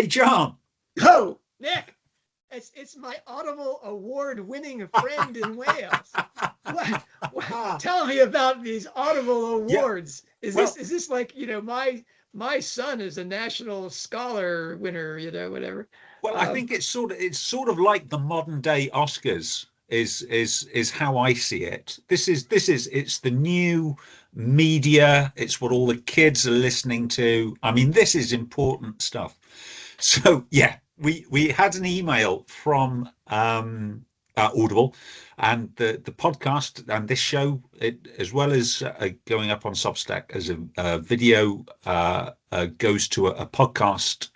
John. Oh, Nick, it's my Audible award-winning friend in Wales. What? Tell me about these Audible awards. Yeah. Is this like, my son is a national scholar winner, whatever. Well, I think it's sort of like the modern day Oscars is how I see it. It's the new media. It's what all the kids are listening to. I mean, this is important stuff. So yeah, we had an email from Audible, and the podcast and this show, as well as going up on Substack as a video, goes to a podcast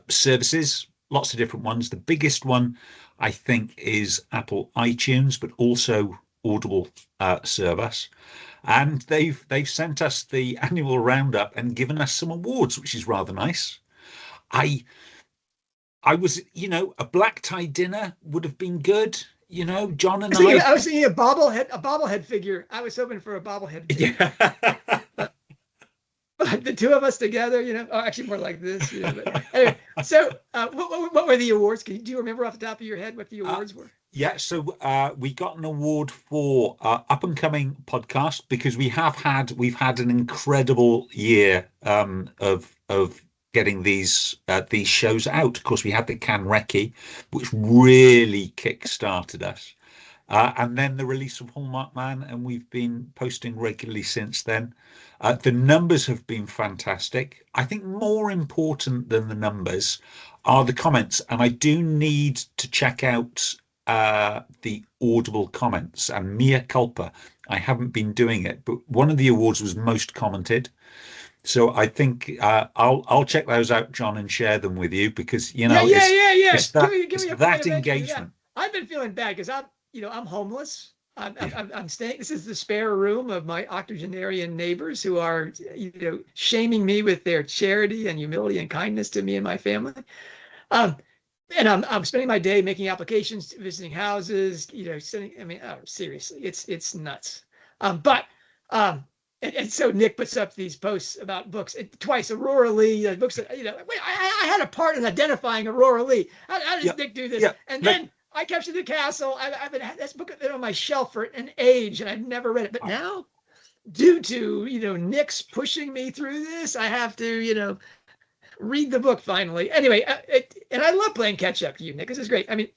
services, lots of different ones. The biggest one, I think, is Apple iTunes, but also Audible service. And they've sent us the annual roundup and given us some awards, which is rather nice. I was, a black tie dinner would have been good. John and I was thinking a bobblehead figure. I was hoping for a bobblehead figure. Yeah. But the two of us together, actually more like this. But anyway, so what were the awards? Do you remember off the top of your head what the awards were? Yeah, so we got an award for up and coming podcast because we've had an incredible year of getting these shows out. Of course, we had the Can Recce, which really kick-started us. And then the release of Hallmarked Man, and we've been posting regularly since then. The numbers have been fantastic. I think more important than the numbers are the comments, and I do need to check out the Audible comments, and mea culpa, I haven't been doing it, but one of the awards was most commented. So I think I'll check those out, John, and share them with you because it's that engagement. I've been feeling bad because I'm homeless. I'm staying. This is the spare room of my octogenarian neighbors who are shaming me with their charity and humility and kindness to me and my family. And I'm spending my day making applications, visiting houses. Sending. I mean, seriously, it's nuts. And so Nick puts up these posts about books twice. Aurora Lee, books that, I had a part in identifying Aurora Lee. How does Nick do this? Yeah. And then I Captured the Castle. I've been this book been on my shelf for an age, and I've never read it. But now, due to Nick's pushing me through this, I have to read the book finally. Anyway, and I love playing catch up to you, Nick. This is great. I mean,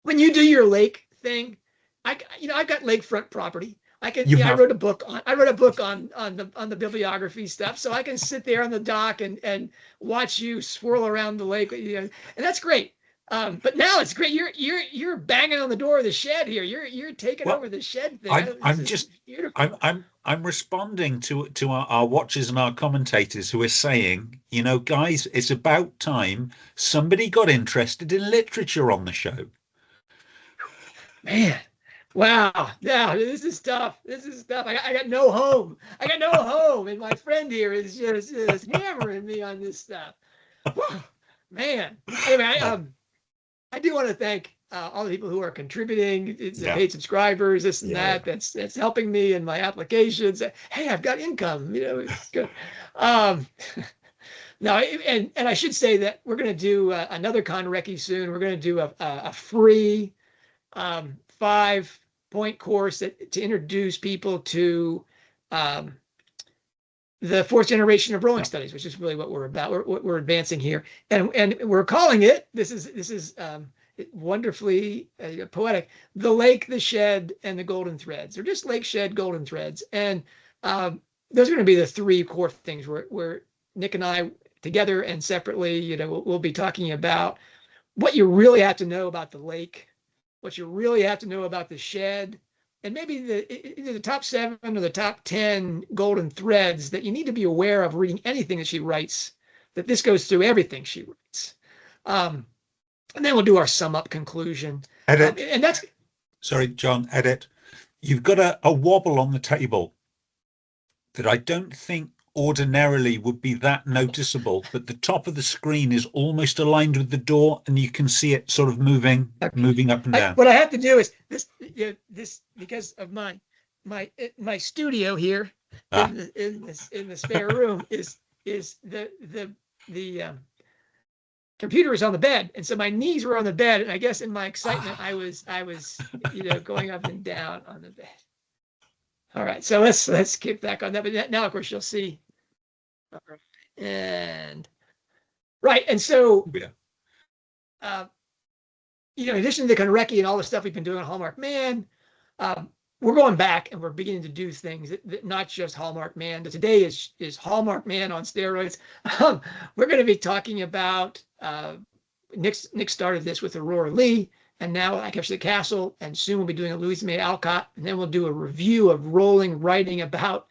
when you do your lake thing, I've got lakefront property. I wrote a book on the bibliography stuff, so I can sit there on the dock and watch you swirl around the lake, and that's great. But now it's great. You're banging on the door of the shed here. You're taking over the shed thing. I'm responding to our watchers and our commentators who are saying, guys, it's about time somebody got interested in literature on the show. Man. Wow. Yeah, this is tough. I got no home. And my friend here is just hammering me on this stuff. Whew, man. Anyway, I do want to thank all the people who are contributing, the paid subscribers, this and that. That's helping me in my applications. Hey, I've got income. It's good. Now, and I should say that we're going to do another Con Recce soon. We're going to do a free 5-point course to introduce people to the fourth generation of Rowling studies, which is really what we're about. We're advancing here, and we're calling it. This is wonderfully poetic. The Lake, the Shed, and the Golden Threads, or just Lake, Shed, Golden Threads, and those are going to be the three core things where Nick and I, together and separately, we'll be talking about what you really have to know about the lake, what you really have to know about the shed, and maybe either the top 7 or the top 10 golden threads that you need to be aware of reading anything that she writes, that this goes through everything she writes. And then we'll do our sum up conclusion. Edit. And that's... Sorry, John, edit. You've got a wobble on the table that I don't think ordinarily would be that noticeable, but the top of the screen is almost aligned with the door, and you can see it sort of moving up and down. What I have to do is this because of my studio here in the spare room is the computer was on the bed, and so my knees were on the bed, and I guess in my excitement, I was going up and down on the bed. All right, so let's get back on that. But now, of course, you'll see. All right. And right, and so in addition to the kind of recce and all the stuff we've been doing on Hallmarked Man, we're going back and we're beginning to do things that not just Hallmarked Man. But today is Hallmarked Man on steroids. We're going to be talking about Nick started this with Aurora Lee, and now I Capture the Castle, and soon we'll be doing a Louise May Alcott, and then we'll do a review of Rowling writing about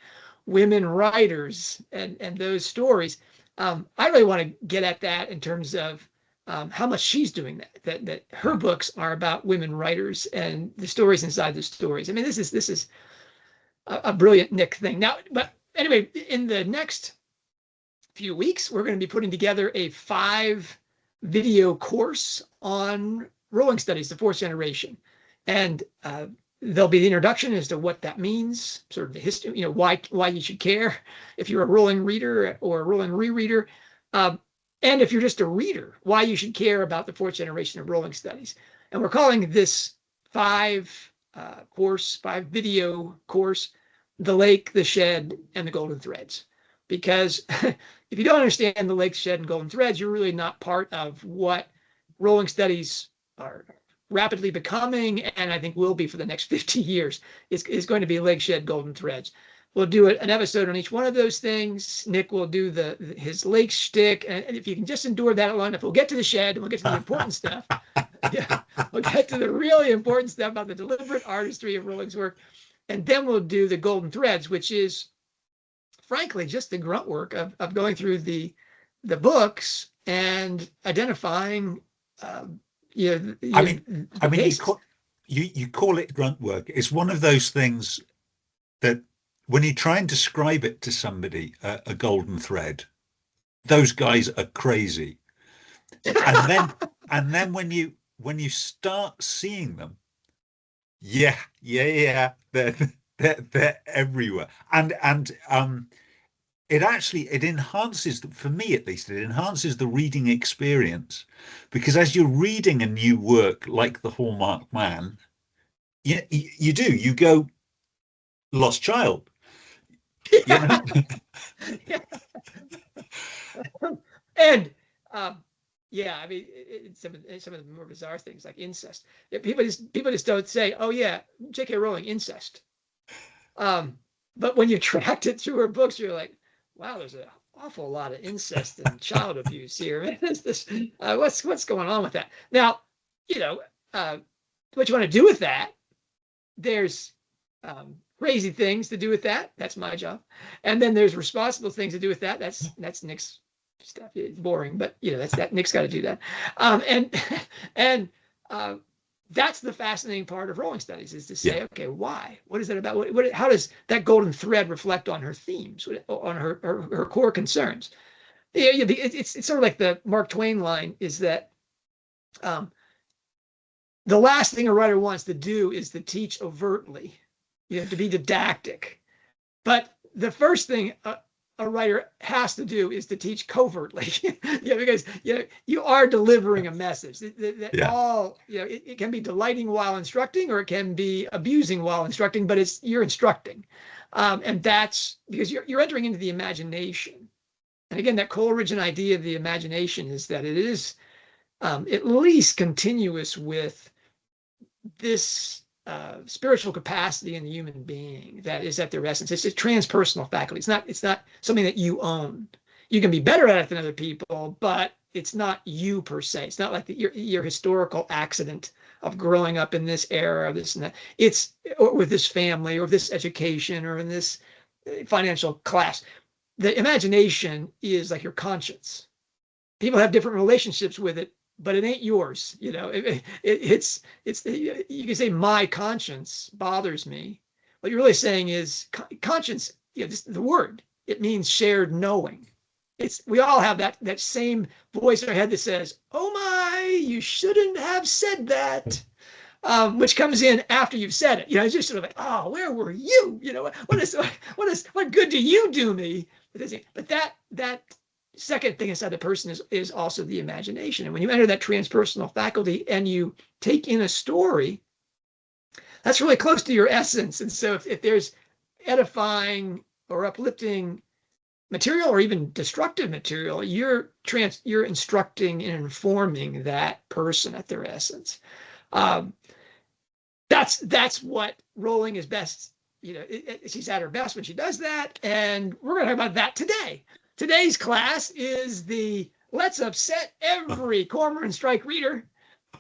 women writers and those stories. I really want to get at that in terms of how much she's doing that her books are about women writers and the stories inside the stories. I mean, this is a brilliant Nick thing. Now, but anyway, in the next few weeks, we're going to be putting together a 5-video course on Rowling studies, the 4th generation. And there'll be the introduction as to what that means, sort of the history, why you should care if you're a Rowling reader or a Rowling rereader. And if you're just a reader, why you should care about the 4th generation of Rowling studies. And we're calling this 5-video course, The Lake, the Shed, and the Golden Threads. Because if you don't understand the Lake, Shed, and Golden Threads, you're really not part of what Rowling studies are rapidly becoming, and I think will be for the next 50 years. It's going to be Lake, Shed, Golden Threads. We'll do an episode on each one of those things. Nick will do his lake shtick, and if you can just endure that long enough, we'll get to the shed, and we'll get to the important stuff. Yeah, we'll get to the really important stuff about the deliberate artistry of Rowling's work, and then we'll do the Golden Threads, which is, frankly, just the grunt work of going through the books and identifying. You call it grunt work. It's one of those things that, when you try and describe it to somebody, a golden thread, those guys are crazy. And then when you start seeing them, they're everywhere. And it enhances, for me at least, it enhances the reading experience, because as you're reading a new work like The Hallmarked Man, you go, lost child. Yeah. And I mean, some of the more bizarre things like incest. People just don't say, "Oh yeah, J.K. Rowling incest." But when you tracked it through her books, you're like, "Wow, there's an awful lot of incest and child abuse here. What's going on with that?" Now, what you want to do with that? There's crazy things to do with that. That's my job. And then there's responsible things to do with that. That's Nick's stuff. It's boring, but Nick's got to do that. And that's the fascinating part of Rowling studies, is to say, okay, why? What is that about? How does that golden thread reflect on her themes, on her core concerns? It's sort of like the Mark Twain line, is that the last thing a writer wants to do is to teach overtly, to be didactic. But the first thing a writer has to do is to teach covertly, because you are delivering a message it can be delighting while instructing, or it can be abusing while instructing, but you're instructing, and that's because you're entering into the imagination. And again, that Coleridgean idea of the imagination is that it is at least continuous with this spiritual capacity in the human being that is at their essence. It's a transpersonal faculty. It's not something that you own. You can be better at it than other people, but it's not you per se. It's not like your historical accident of growing up in this era, this and that. Or with this family, or this education, or in this financial class. The imagination is like your conscience. People have different relationships with it, but it ain't yours. It's you can say my conscience bothers me. What you're really saying is conscience, just the word, it means shared knowing. We all have that same voice in our head that says, "Oh my, you shouldn't have said that," which comes in after you've said it. It's just sort of like, "Oh, where were you? What good do you do me?" But that second thing inside the person is also the imagination. And when you enter that transpersonal faculty and you take in a story, that's really close to your essence. And so if there's edifying or uplifting material or even destructive material, you're instructing and informing that person at their essence. That's what Rowling is best. She's at her best when she does that. And we're going to talk about that today. Today's class is let's upset every Cormoran Strike reader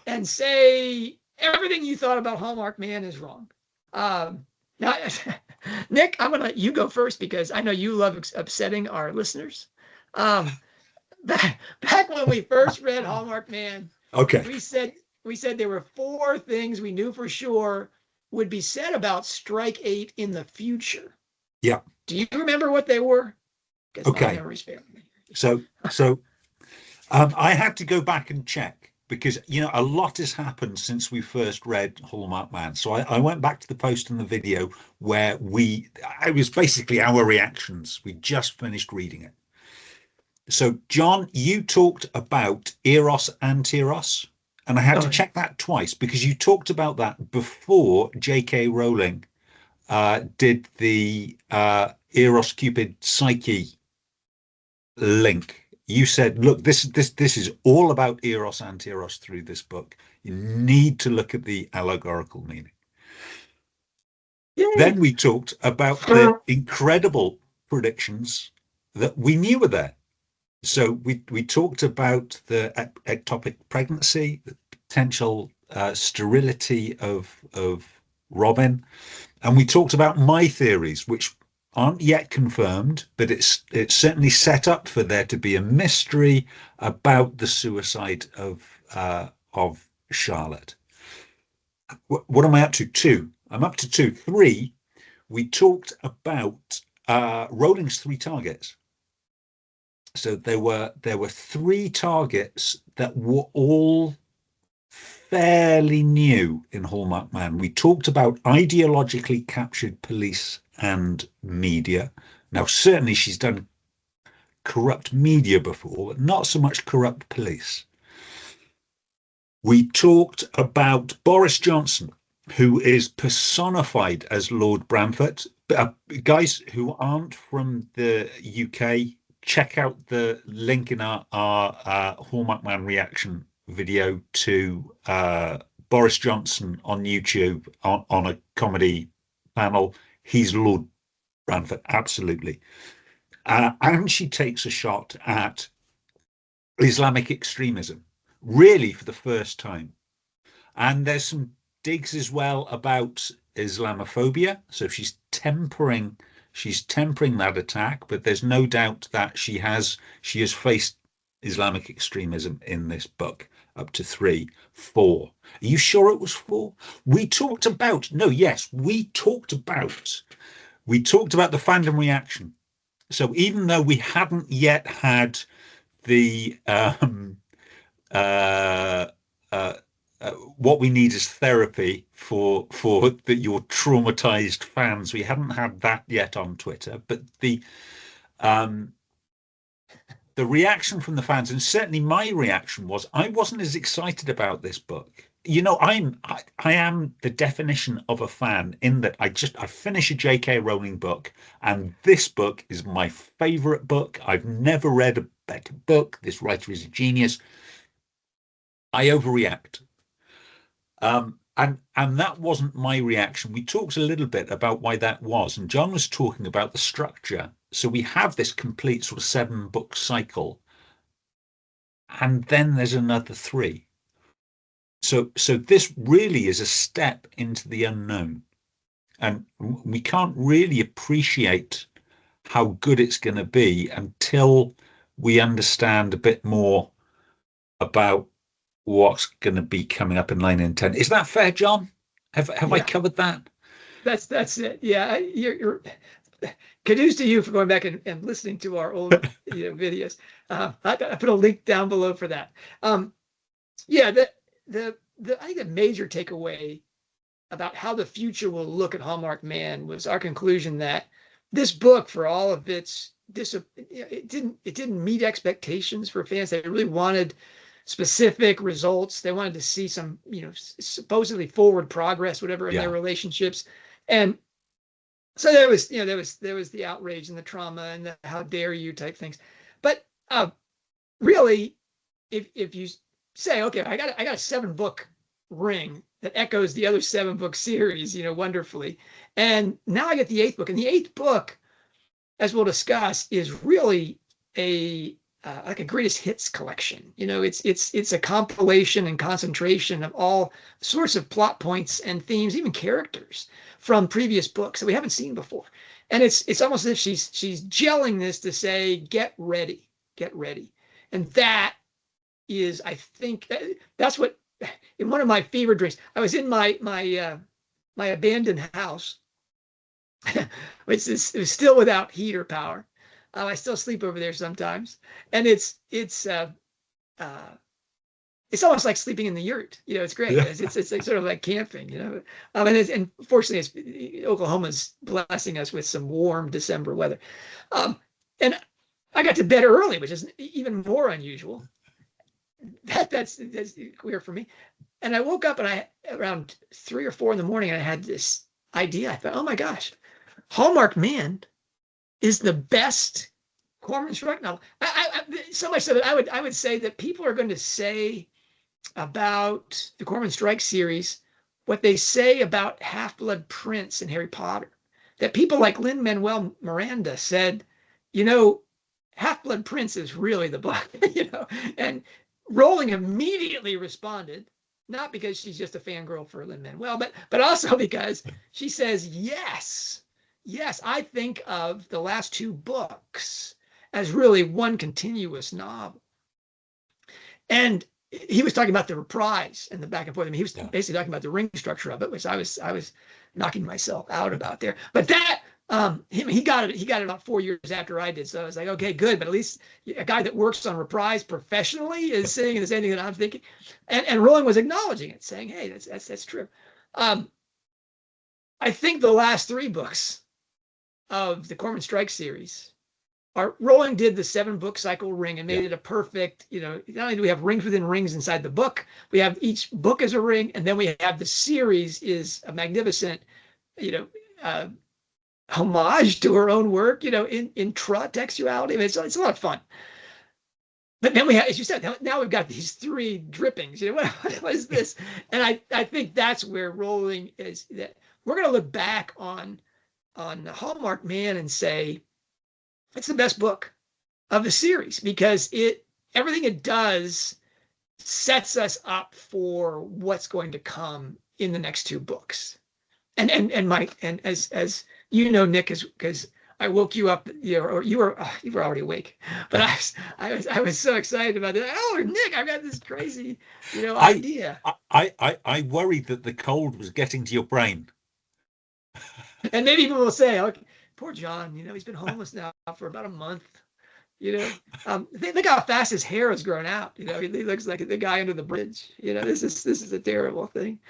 and say everything you thought about Hallmarked Man is wrong. Now, Nick, I'm going to let you go first because I know you love upsetting our listeners. Back when we first read Hallmarked Man, okay, we said there were 4 things we knew for sure would be said about Strike 8 in the future. Yeah. Do you remember what they were? Okay. My memory's failing me. So I had to go back and check because, a lot has happened since we first read Hallmarked Man. So I went back to the post and the video where it was basically our reactions. We just finished reading it. So, John, you talked about Eros and Tyros, and I had to check that twice because you talked about that before J.K. Rowling did the Eros Cupid Psyche link. You said, look, this is all about Eros and Tyros through this book. You need to look at the allegorical meaning. Yay. Then we talked about the incredible predictions that we knew were there. So we talked about the ectopic pregnancy, the potential sterility of Robin, and we talked about my theories, which aren't yet confirmed, but it's certainly set up for there to be a mystery about the suicide of Charlotte. What am I up to? 2. I'm up to 2. 3. We talked about Rowling's 3 targets. So there were 3 targets that were all fairly new in Hallmarked Man. We talked about ideologically captured police and media. Now, certainly she's done corrupt media before, but not so much corrupt police. We talked about Boris Johnson, who is personified as Lord Bramford. Guys who aren't from the UK, check out the link in our Hallmarked Man reaction video to Boris Johnson on YouTube on a comedy panel. He's Lord Bramford, absolutely. And she takes a shot at Islamic extremism, really for the first time. And there's some digs as well about Islamophobia. So she's tempering that attack, but there's no doubt that she has faced Islamic extremism in this book. Up to 3, 4. Are you sure it was 4? We talked about the fandom reaction. So even though we hadn't yet had the what we need is therapy for your traumatized fans. We hadn't had that yet on Twitter, but the reaction from the fans, and certainly my reaction was, I wasn't as excited about this book. I am the definition of a fan in that I finish a J.K. Rowling book, and this book is my favorite book. I've never read a better book. This writer is a genius. I overreact. And that wasn't my reaction. We talked a little bit about why that was, and John was talking about the structure. So we have this complete sort of 7-book cycle, and then there's another 3. So this really is a step into the unknown, and we can't really appreciate how good it's going to be until we understand a bit more about what's going to be coming up in 9 and 10. Is that fair, John? Have I covered that? That's it. Yeah, you're kudos to you for going back and listening to our old videos. I put a link down below for that. I think the major takeaway about how the future will look at Hallmarked Man was our conclusion that this book, for all of its it didn't meet expectations for fans. They really wanted specific results. They wanted to see some, supposedly forward progress, whatever, in their relationships. And so there was the outrage and the trauma and the how dare you type things. But really, if you say, okay, I got a 7-book ring that echoes the other 7-book series, wonderfully, and now I get the 8th book, and the 8th book, as we'll discuss, is really like a greatest hits collection. It's a compilation and concentration of all sorts of plot points and themes, even characters from previous books that we haven't seen before. And it's almost as if she's gelling this to say, get ready. And that is, I think, that's what, in one of my fever dreams, I was in my abandoned house, which it was still without heat or power. I still sleep over there sometimes, and it's almost like sleeping in the yurt. It's great. Yeah. It's like sort of like camping. And fortunately, Oklahoma's blessing us with some warm December weather, and I got to bed early, which is even more unusual. That's weird for me. And I woke up around 3 or 4 in the morning, and I had this idea. I thought, oh my gosh, Hallmarked Man is the best Cormoran Strike novel. So much so that I would say that people are going to say about the Cormoran Strike series what they say about Half-Blood Prince and Harry Potter. That people like Lin-Manuel Miranda said, Half-Blood Prince is really the book, and Rowling immediately responded, not because she's just a fangirl for Lin-Manuel, but also because she says, yes, I think of the last 2 books as really one continuous novel. And he was talking about the reprise and the back and forth. I mean, he was basically talking about the ring structure of it, which I was knocking myself out about there. But that he got it about 4 years after I did. So I was like, okay, good. But at least a guy that works on reprise professionally is saying the same thing that I'm thinking. And Rowling was acknowledging it, saying, hey, that's true. I think the last 3 books of the Cormoran Strike series Rowling did the 7-book cycle ring and made it a perfect, not only do we have rings within rings inside the book, we have each book as a ring, and then we have the series is a magnificent, homage to her own work, in intra-textuality. I mean, it's a lot of fun. But then we have, as you said, now we've got these 3 drippings. What is this? And I think that's where Rowling is. That we're going to look back on Hallmarked Man and say it's the best book of the series because everything it does sets us up for what's going to come in the next 2 books. And as you know, Nick, because I woke you up, or you were already awake, but I was so excited about it. Oh, Nick, I've got this crazy, idea. I worried that the cold was getting to your brain. And maybe people will say, okay, poor John, he's been homeless now for about a month. Look how fast his hair has grown out. He looks like the guy under the bridge. This is a terrible thing.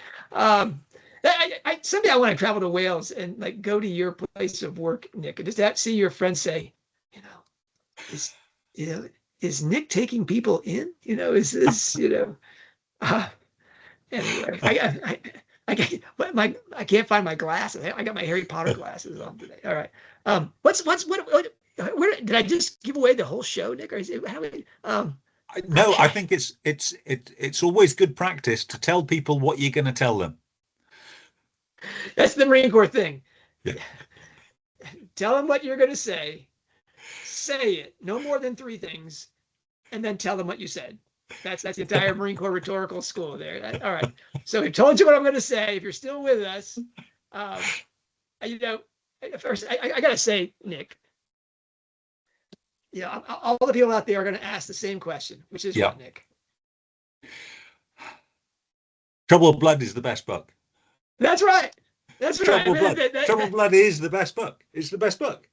Someday I want to travel to Wales and like go to your place of work, Nick, and just see your friends say, is Nick taking people in? Is this, anyway, I can't find my glasses. I got my Harry Potter glasses on today. All right. Where did I just give away the whole show, Nick? Or no, I think it's always good practice to tell people what you're going to tell them. That's the Marine Corps thing. Yeah. Tell them what you're going to say. Say it. No more than 3 things. And then tell them what you said. That's the entire Marine Corps rhetorical school there. All right. So I've told you what I'm going to say. If you're still with us, first, I got to say, Nick, all the people out there are going to ask the same question, which is what, Nick? Trouble of Blood is the best book. That's right. Trouble of Blood is the best book. It's the best book.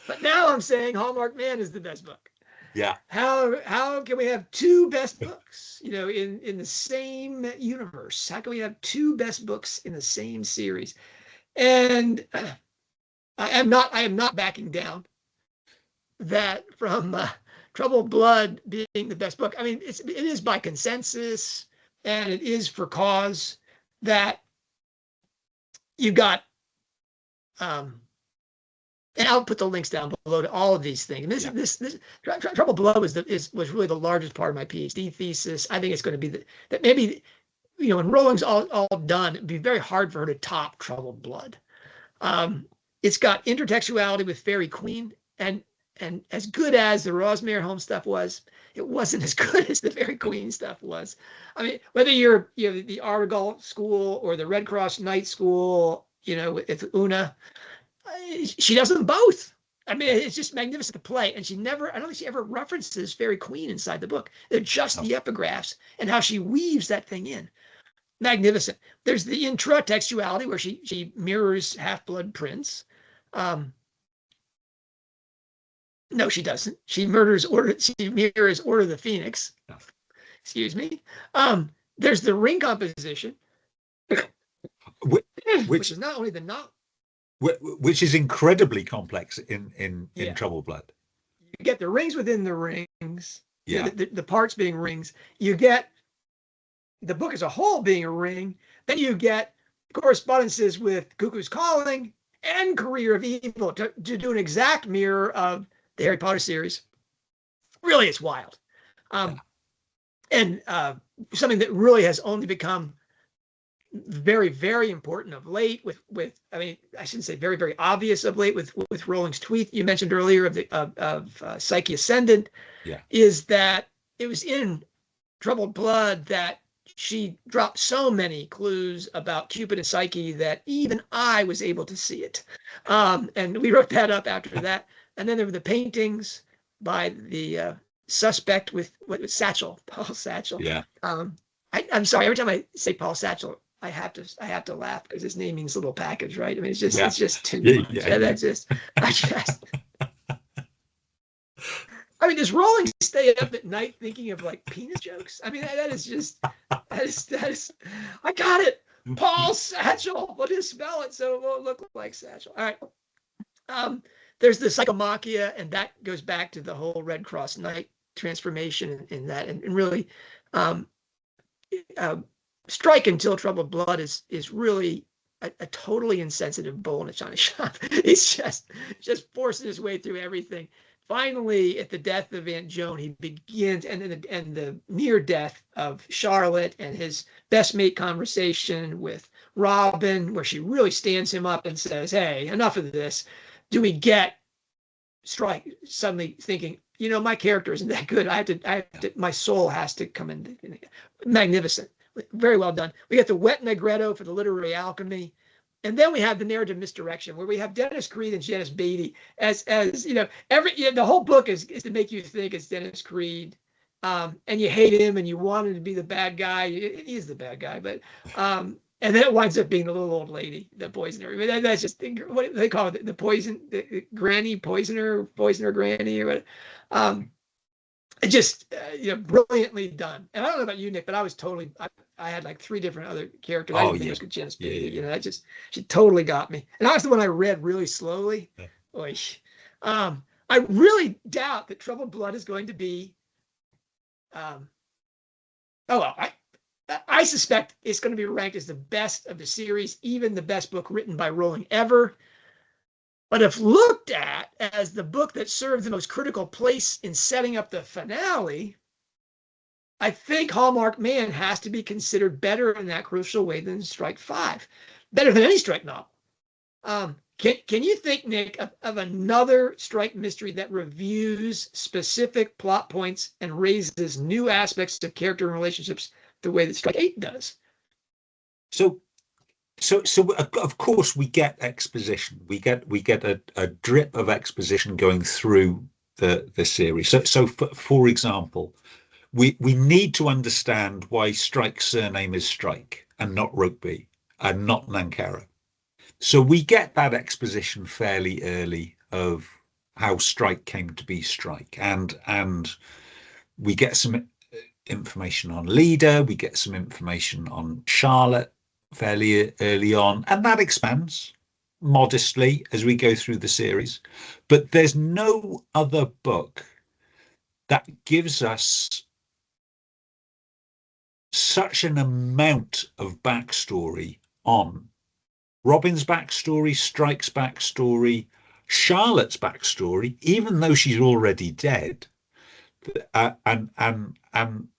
But now I'm saying Hallmarked Man is the best book. Yeah. How can we have 2 best books, in the same universe? How can we have 2 best books in the same series? And I am not backing down. that from Troubled Blood being the best book, I mean, it is by consensus, and it is for cause that you got, and I'll put the links down below to all of these things. And this Troubled Blood was really the largest part of my PhD thesis. I think it's going to be that maybe, when Rowling's all done, it'd be very hard for her to top Troubled Blood. It's got intertextuality with Fairy Queen, and as good as the Rosmere Home stuff was, it wasn't as good as the Fairy Queen stuff was. I mean, whether you're the Argyle school or the Red Cross Knight school, with Una, she does them both. I mean, it's just magnificent to play. And I don't think she ever references Fairy Queen inside the book. They're just the epigraphs and how she weaves that thing in. Magnificent. There's the intratextuality where she mirrors Half-Blood Prince. No, she doesn't. She mirrors Order of the Phoenix. Excuse me. There's the ring composition, which is not only the not, which is incredibly complex in Troubled Blood. You get the rings within the rings. Yeah. The parts being rings. You get the book as a whole being a ring. Then you get correspondences with Cuckoo's Calling and Career of Evil to do an exact mirror of the Harry Potter series. Really, it's wild. And something that really has only become very, very important of late with I mean, I shouldn't say very, very obvious of late with Rowling's tweet you mentioned earlier of Psyche Ascendant, is that it was in Troubled Blood that she dropped so many clues about Cupid and Psyche that even I was able to see it. And we wrote that up after that. And then there were the paintings by the suspect with Satchel, Paul Satchel. Yeah. I'm sorry, every time I say Paul Satchel, I have to laugh because his name means little package, right? I mean, it's just too much. I mean, does Rowling stay up at night thinking of like penis jokes? I mean, that is I got it. Paul Satchel. We'll just spell it so it won't look like Satchel. All right. There's the Psychomachia, and that goes back to the whole Red Cross Knight transformation in that, and really, Strike Until Troubled Blood is really a totally insensitive bull in a china shop. He's just forcing his way through everything. Finally, at the death of Aunt Joan, he begins, and the near death of Charlotte, and his best mate conversation with Robin, where she really stands him up and says, "Hey, enough of this." Do we get Strike suddenly thinking, my character isn't that good. I have to, my soul has to come in. Magnificent. Very well done. We get the Wet Negretto for the literary alchemy. And then we have the narrative misdirection, where we have Dennis Creed and Janice Beatty as the whole book is to make you think it's Dennis Creed, and you hate him and you want him to be the bad guy. He is the bad guy, but and then it winds up being the little old lady, the poisoner. I mean, that's just what do they call it, the granny poisoner granny, or what. Just brilliantly done. And I don't know about you, Nick, but I was totally. I had like 3 different other characters. I didn't think it was good Janice Beatty. She totally got me. And that was the one I read really slowly. Yeah. I really doubt that Troubled Blood is going to be. I suspect it's going to be ranked as the best of the series, even the best book written by Rowling ever. But if looked at as the book that served the most critical place in setting up the finale, I think Hallmarked Man has to be considered better in that crucial way than Strike 5. Better than any Strike novel. Can you think, Nick, of another Strike mystery that reviews specific plot points and raises new aspects of character and relationships the way that Strike 8 does? So of course we get exposition. We get a drip of exposition going through the series. So for example, we need to understand why Strike's surname is Strike and not Rokeby and not Nankara. So we get that exposition fairly early of how Strike came to be Strike, and we get some information on Leda. We get some information on Charlotte fairly early on, and that expands. modestly as we go through the series, but there's no other book that gives us such an amount of backstory on Robin's backstory, Strike's backstory, Charlotte's backstory, even though she's already dead, and By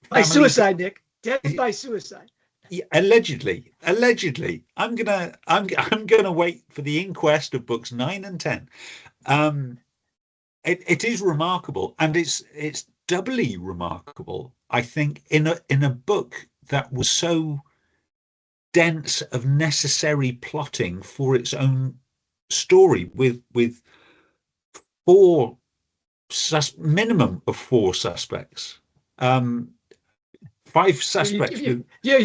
family. suicide, Nick. Death by suicide. Yeah, allegedly. I'm gonna wait for the inquest of books 9 and 10. Um, it is remarkable, and it's doubly remarkable, I think, in a book that was so dense of necessary plotting for its own story, with four minimum of four suspects, five suspects with If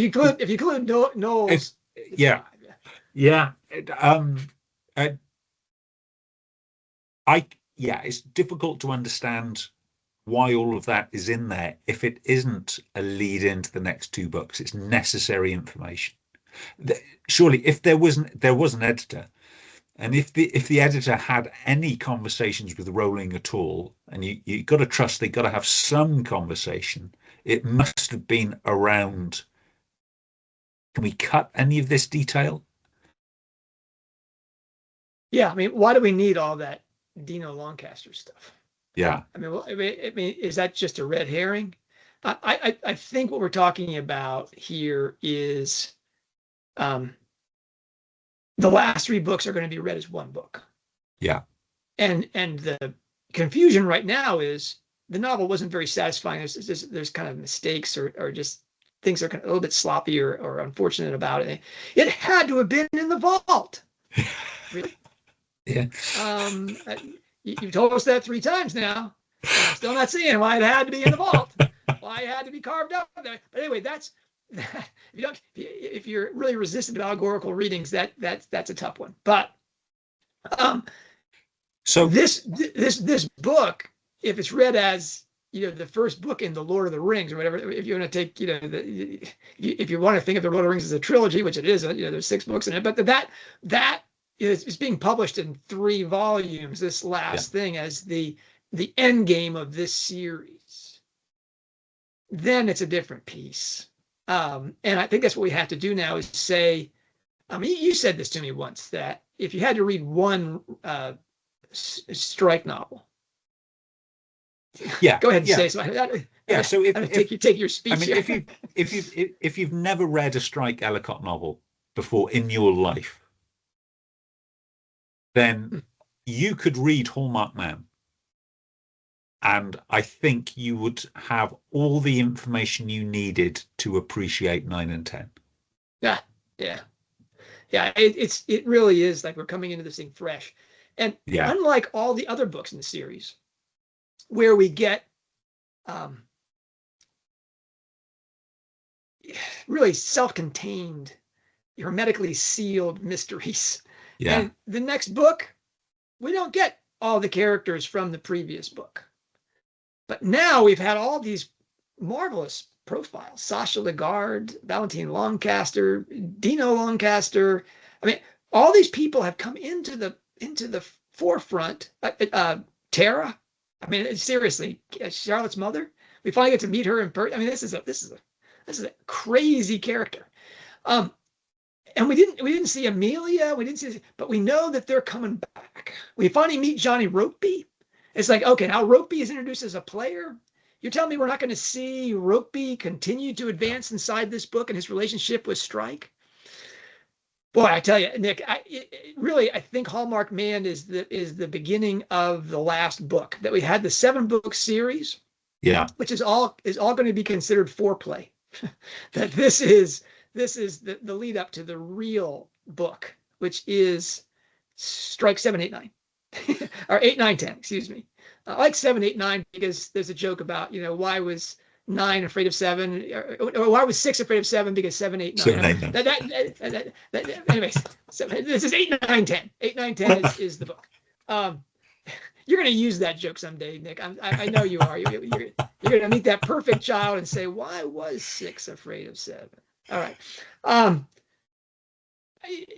you include Knowles, yeah, five. yeah. Uh, yeah, it's difficult to understand why all of that is in there if it isn't a lead into the next two books. It's necessary information. Surely, if there was an editor, and if the editor had any conversations with Rowling at all, and you got to trust they got to have some conversation, it must have been around. Can we cut any of this detail? Yeah, I mean, why do we need all that Dino Lancaster stuff? Yeah. I mean, is that just a red herring? I think what we're talking about here is the last three books are going to be read as one book. Yeah. And the confusion right now is the novel wasn't very satisfying. There's kind of mistakes or just things are a little bit sloppy or unfortunate about it. It had to have been in the vault. Really? Yeah. You've told us that 3 times now. And I'm still not seeing why it had to be in the vault. Why it had to be carved out there. But anyway, if you're really resistant to allegorical readings, that's a tough one. But so this book, if it's read as the first book in the Lord of the Rings or whatever, if you want to take if you want to think of the Lord of the Rings as a trilogy, which it is, there's 6 books in it, but that is being published in 3 volumes. This last thing as the end game of this series, then it's a different piece. And I think that's what we have to do now is say, I mean, you said this to me once, that if you had to read one Strike novel, go ahead and say so. So take your speech. I mean, if you've never read a Strike Ellicott novel before in your life, then you could read Hallmarked Man, and I think you would have all the information you needed to appreciate 9 and 10. Yeah. It really is like we're coming into this thing fresh, and unlike all the other books in the series, where we get really self-contained, hermetically sealed mysteries. Yeah. And the next book, we don't get all the characters from the previous book. But now we've had all these marvelous profiles: Sasha Lagarde, Valentine Lancaster, Dino Lancaster. I mean, all these people have come into the forefront. Tara. I mean, seriously, Charlotte's mother. We finally get to meet her in person. I mean, this is a crazy character. And we didn't see Amelia. But we know that they're coming back. We finally meet Johnny Rokeby. It's like, okay, now Rokeby is introduced as a player. You're telling me we're not going to see Rokeby continue to advance inside this book and his relationship with Strike? Boy, I tell you, Nick, I think Hallmarked Man is the beginning of the last book. That we had the 7-book series, which is all going to be considered foreplay. That this is the lead up to the real book, which is Strike 7, 8, 9, or 8, 9, 10. Excuse me. I like 7, 8, 9 because there's a joke about why was 9 afraid of 7, or why was 6 afraid of 7 because 7, 8, 9. 7, 8, 9. Anyways, so this is 8, 9, 10. 8, 9, 10 is the book. You're going to use that joke someday, Nick. I know you are. You're going to meet that perfect child and say, why was 6 afraid of 7? All right.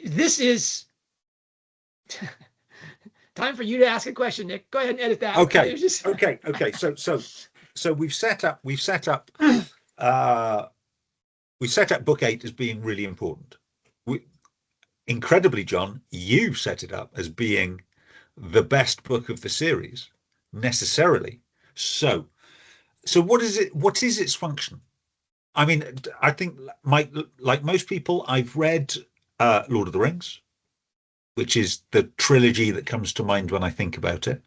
This is Time for you to ask a question, Nick. Go ahead and edit that. Okay. Just... Okay. So we've set up book 8 as being really important. Incredibly, John, you set it up as being the best book of the series necessarily. So what is it? What is its function? I mean, I think like most people, I've read Lord of the Rings, which is the trilogy that comes to mind when I think about it.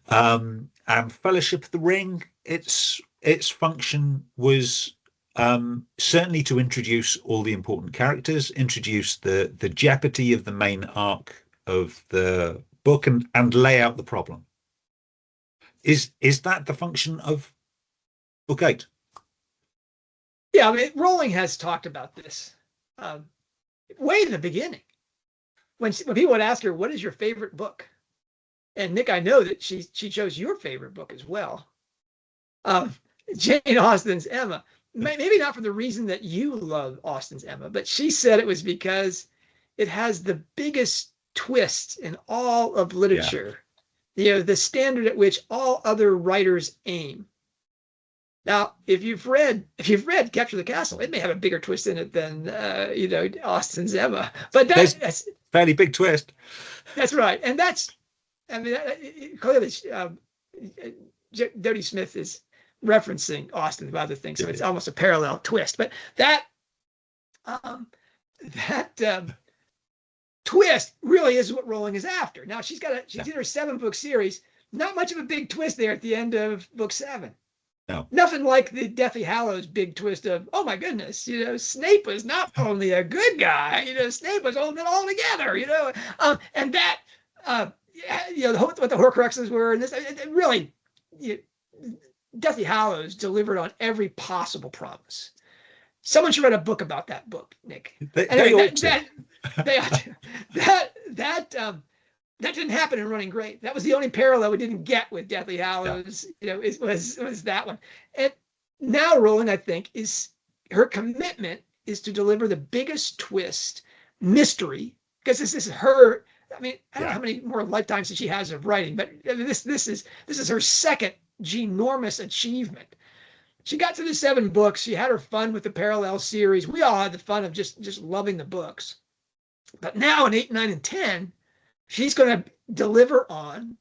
And Fellowship of the Ring, its function was certainly to introduce all the important characters, introduce the jeopardy of the main arc of the book, and lay out the problem. Is that the function of book 8? Yeah, I mean, Rowling has talked about this way in the beginning. When people would ask her, "What is your favorite book?" And Nick, I know that she chose your favorite book as well, Jane Austen's Emma. Maybe not for the reason that you love Austen's Emma, but she said it was because it has the biggest twist in all of literature. Yeah. The standard at which all other writers aim. Now, if you've read Capture the Castle, it may have a bigger twist in it than Austen's Emma, but that's fairly big twist. That's right, and clearly Dodie Smith is referencing Austen about other things, so it's almost a parallel twist. But that twist really is what Rowling is after. Now she's in her 7-book series. Not much of a big twist there at the end of book 7. No. Nothing like the Deathly Hallows big twist of, oh my goodness, Snape was not only a good guy, Snape was all together, and that, what the Horcruxes were, and this, it really, Deathly Hallows delivered on every possible promise. Someone should write a book about that book, Nick. They ought to. That didn't happen in Running Great. That was the only parallel we didn't get with Deathly Hallows. Was that one. And now Rowling, I think, her commitment is to deliver the biggest twist mystery, because this is her. I mean, I don't know how many more lifetimes that she has of writing, but this is her second ginormous achievement. She got to the 7 books. She had her fun with the parallel series. We all had the fun of just loving the books. But now in 8, 9, and 10. She's going to deliver on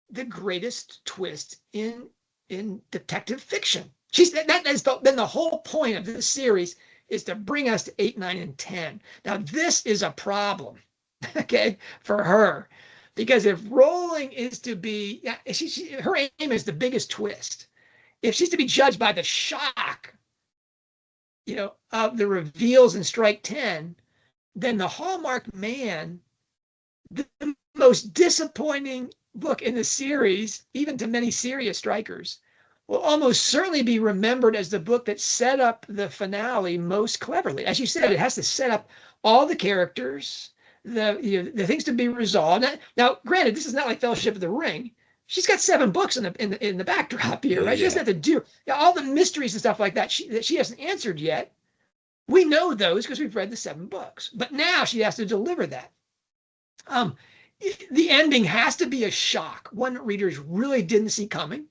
the greatest twist in detective fiction. That has been the whole point of this series, is to bring us to 8, 9, and 10. Now, this is a problem, okay, for her, because if Rowling is to be, her aim is the biggest twist. If she's to be judged by the shock, of the reveals in Strike 10, then the Hallmarked Man, the most disappointing book in the series, even to many serious strikers, will almost certainly be remembered as the book that set up the finale most cleverly. As you said, it has to set up all the characters, the things to be resolved. Now, granted, this is not like Fellowship of the Ring. She's got 7 books in the backdrop here, right? She doesn't have to do all the mysteries and stuff like that that she hasn't answered yet. We know those because we've read the 7 books, but now she has to deliver that. The ending has to be a shock, one that readers really didn't see coming,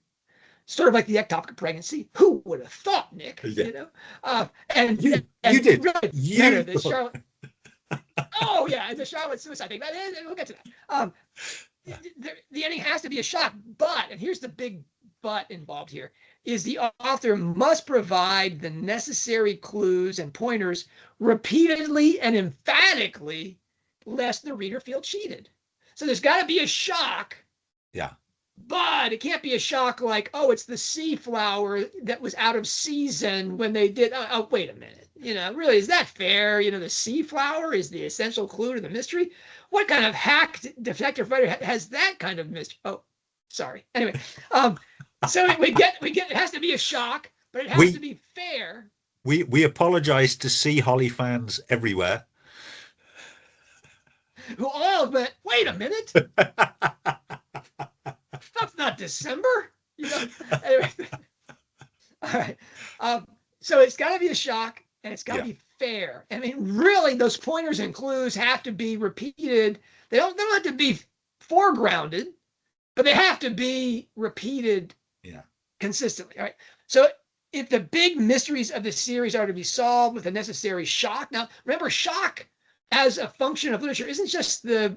sort of like the ectopic pregnancy. Who would have thought, Nick? And you did. Really better, the Charlotte. Oh yeah, the Charlotte suicide thing. We'll get to that. The ending has to be a shock, but, and here's the big but involved here, is the author must provide the necessary clues and pointers repeatedly and emphatically, lest the reader feel cheated. So there's got to be a shock. Yeah. But it can't be a shock like, oh, it's the sea flower that was out of season when they did. Oh, wait a minute. Really, is that fair? The sea flower is the essential clue to the mystery. What kind of hacked detective writer has that kind of mystery? Oh, sorry. Anyway, so we get it has to be a shock, but it has to be fair. We apologize to Sea Holly fans everywhere, who all went, wait a minute. That's not December. Anyway. All right. So it's got to be a shock, and it's got to be fair. I mean, really, those pointers and clues have to be repeated. They don't have to be foregrounded, but they have to be repeated consistently. All right. So if the big mysteries of the series are to be solved with the necessary shock. Now, remember, shock as a function of literature isn't just the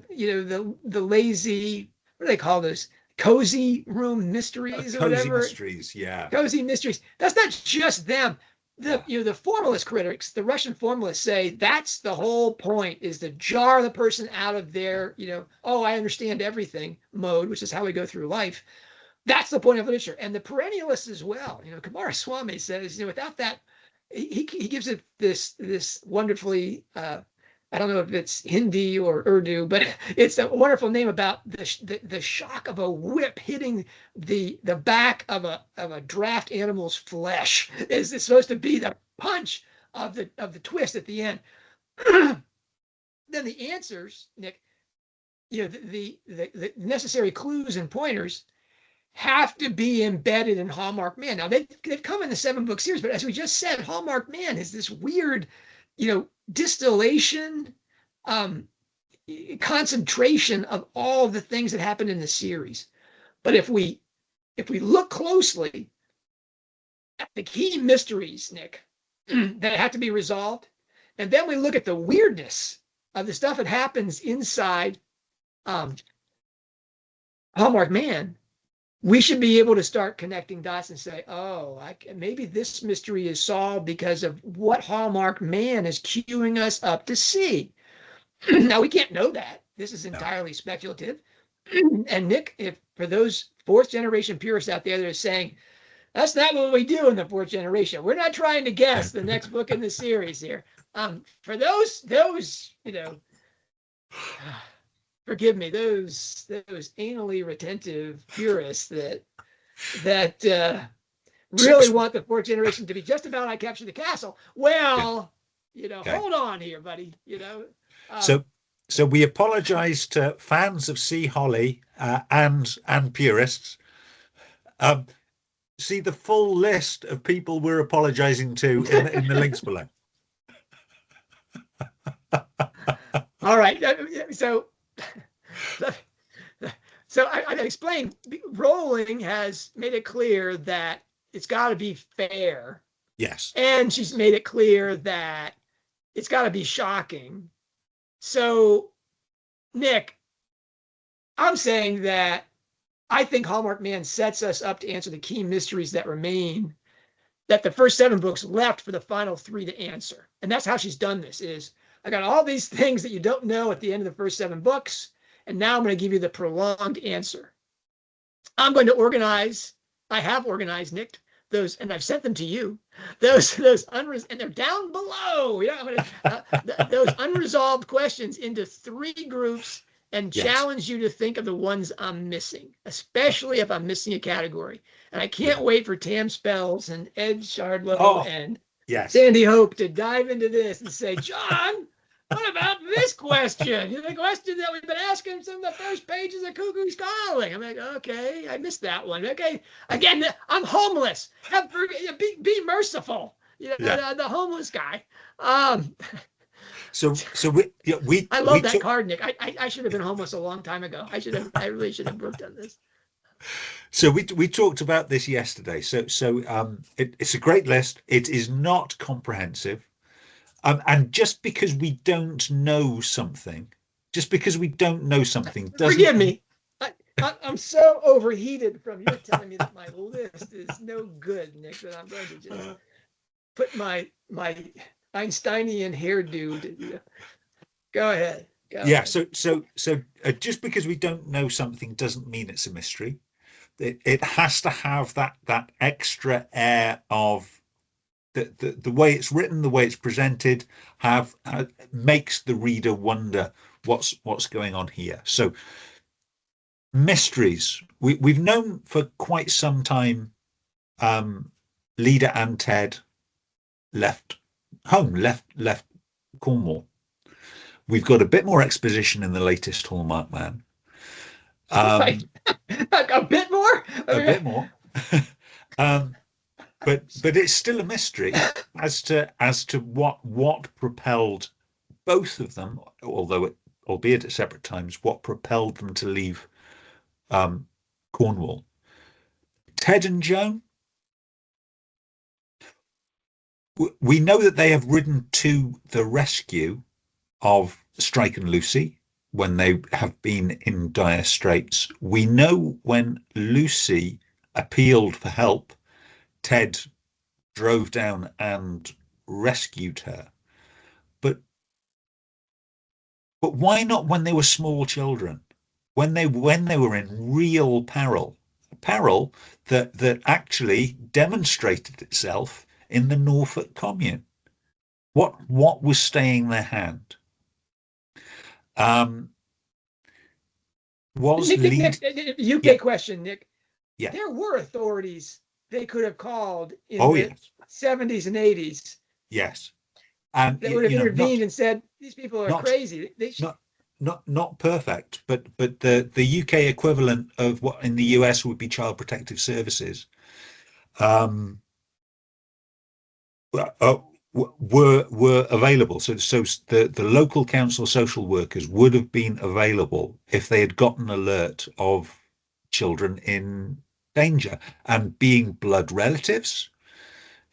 lazy, what do they call those? Cozy room mysteries or whatever. Cozy mysteries, yeah. Cozy mysteries. That's not just them. The formalist critics, the Russian formalists say that's the whole point, is to jar the person out of their, oh, I understand everything mode, which is how we go through life. That's the point of literature. And the perennialists as well. Kumaraswamy says, without that, he gives it this wonderfully, I don't know if it's Hindi or Urdu, but it's a wonderful name about the shock of a whip hitting the back of a draft animal's flesh. Is supposed to be the punch of the twist at the end. Then the answers, Nick, the necessary clues and pointers have to be embedded in Hallmarked Man. Now they've come in the 7-book series, but as we just said, Hallmarked Man is this weird, distillation, concentration of all the things that happened in the series. But if we look closely at the key mysteries, Nick, that have to be resolved, and then we look at the weirdness of the stuff that happens inside Hallmarked Man, we should be able to start connecting dots and say, oh, maybe this mystery is solved because of what Hallmarked Man is queuing us up to see. Now, we can't know that. This is entirely speculative. And Nick, if for those 4th-generation purists out there that are saying, that's not what we do in the 4th generation. We're not trying to guess the next book in the series here. For those, forgive me, those anally retentive purists that really want the 4th generation to be just about I Captured the Castle. Well, hold on here, buddy. So we apologize to fans of C. Holly and purists. See the full list of people we're apologizing to in the links below. All right. So I explained, Rowling has made it clear that it's got to be fair. Yes. And she's made it clear that it's got to be shocking. So, Nick, I'm saying that I think Hallmarked Man sets us up to answer the key mysteries that remain, that the first 7 books left for the final 3 to answer. And that's how she's done this, is I got all these things that you don't know at the end of the first 7 books, and now I'm going to give you the prolonged answer. I'm going to organize, I have organized, Nick, those, and I've sent them to you, and they're down below. Those unresolved questions into 3 groups, and challenge you to think of the ones I'm missing, especially if I'm missing a category. And I can't wait for Tam Spells and Ed Shardlow and Sandy Hope to dive into this and say, John, what about this question? The question that we've been asking from the first pages of Cuckoo's Calling. I'm like, okay, I missed that one. Okay, again, I'm homeless. Be merciful. The homeless guy. So we I love that card, Nick. I should have been homeless a long time ago. I really should have worked on this. So we talked about this yesterday. So it's a great list. It is not comprehensive. And just because we don't know something, doesn't... Forgive me. I'm so overheated from you telling me that my list is no good, Nick, that I'm going to just put my Einsteinian hairdo. Go ahead. So just because we don't know something doesn't mean it's a mystery. It has to have that extra air of the way it's written, the way it's presented, makes the reader wonder what's going on here. So mysteries, we've known for quite some time. Leda and Ted left Cornwall. We've got a bit more exposition in the latest Hallmarked Man. A bit more. A bit more. but it's still a mystery as to what propelled both of them, albeit at separate times, what propelled them to leave um, Cornwall. Ted and Joan, we know that they have ridden to the rescue of Strike and Lucy when they have been in dire straits. We know when Lucy appealed for help, Ted drove down and rescued her. But why not when they were small children? When they were in real peril, peril that actually demonstrated itself in the Norfolk Commune. What was staying their hand? Um, was lead? Nick, UK Yeah, question, Nick. yeah. There were authorities they could have called in Oh, the yes, 70s and 80s yes. And that would have not intervened and said, these people are not crazy. not not perfect, but the UK equivalent of what in the US would be Child Protective Services, um, uh, were available. So the local council social workers would have been available if they had gotten alert of children in danger, and being blood relatives,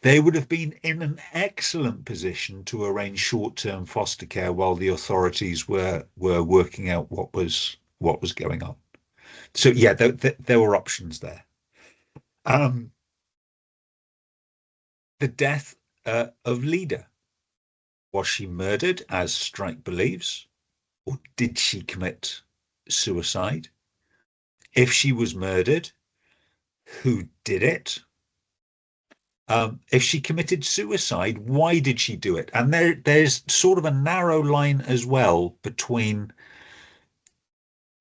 they would have been in an excellent position to arrange short-term foster care while the authorities were working out what was going on. So yeah, there were options there. Um, the death of Leda. Was she murdered, as Strike believes, or did she commit suicide? If she was murdered, who did it? If she committed suicide, why did she do it? And there's sort of a narrow line as well between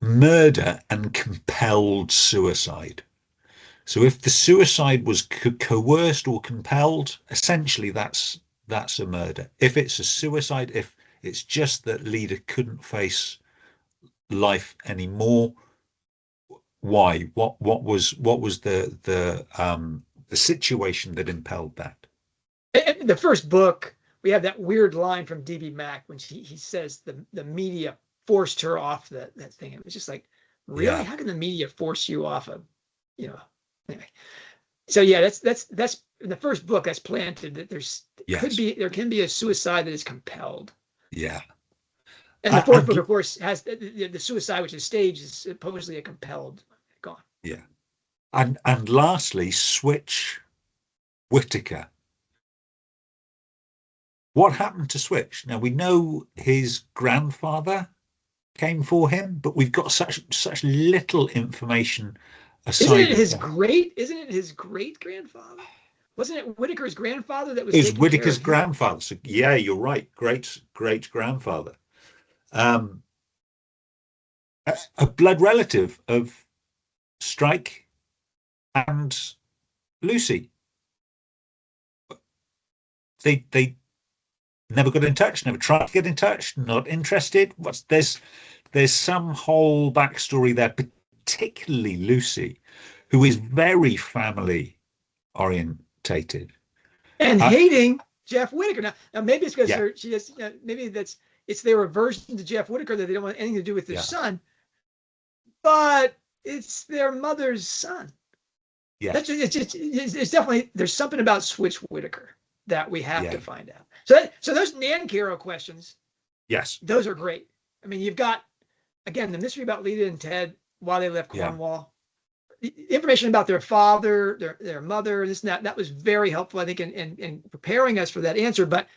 murder and compelled suicide. So if the suicide was coerced or compelled, essentially that's a murder. If it's a suicide, if it's just that Leda couldn't face life anymore, why? What was the situation that impelled that? In the first book, we have that weird line from DB Mack when he says the media forced her off that thing. It was just like, really? Yeah, How can the media force you off of, you know, anyway. So yeah, that's in the first book that's planted that yes, there can be a suicide that is compelled. yeah, And the fourth book, and of course, has the suicide, which is staged, is supposedly a compelled. Gone. yeah, and lastly, Switch Whitaker. What happened to Switch? Now we know his grandfather came for him, but we've got such little information aside of that. Isn't it his great grandfather? Wasn't it Whitaker's grandfather that was It was taking care Whitaker's of him? grandfather. So yeah, you're right. Great grandfather. Um, a blood relative of Strike and Lucy. They never got in touch, never tried to get in touch, not interested. There's some whole backstory there, particularly Lucy, who is very family orientated. And Uh, hating Jeff Whitaker. Now maybe it's because yeah, she just maybe it's their aversion to Jeff Whitaker that they don't want anything to do with their yeah, son, but it's their mother's son. That's yes, it's definitely there's something about Switch Whitaker that we have yeah, to find out. So those Nan Caro questions, yes, those are great. I mean, you've got again the mystery about Leda and Ted why they left yeah, Cornwall. The information about their father, their mother, this and that was very helpful, I think, in preparing us for that answer. But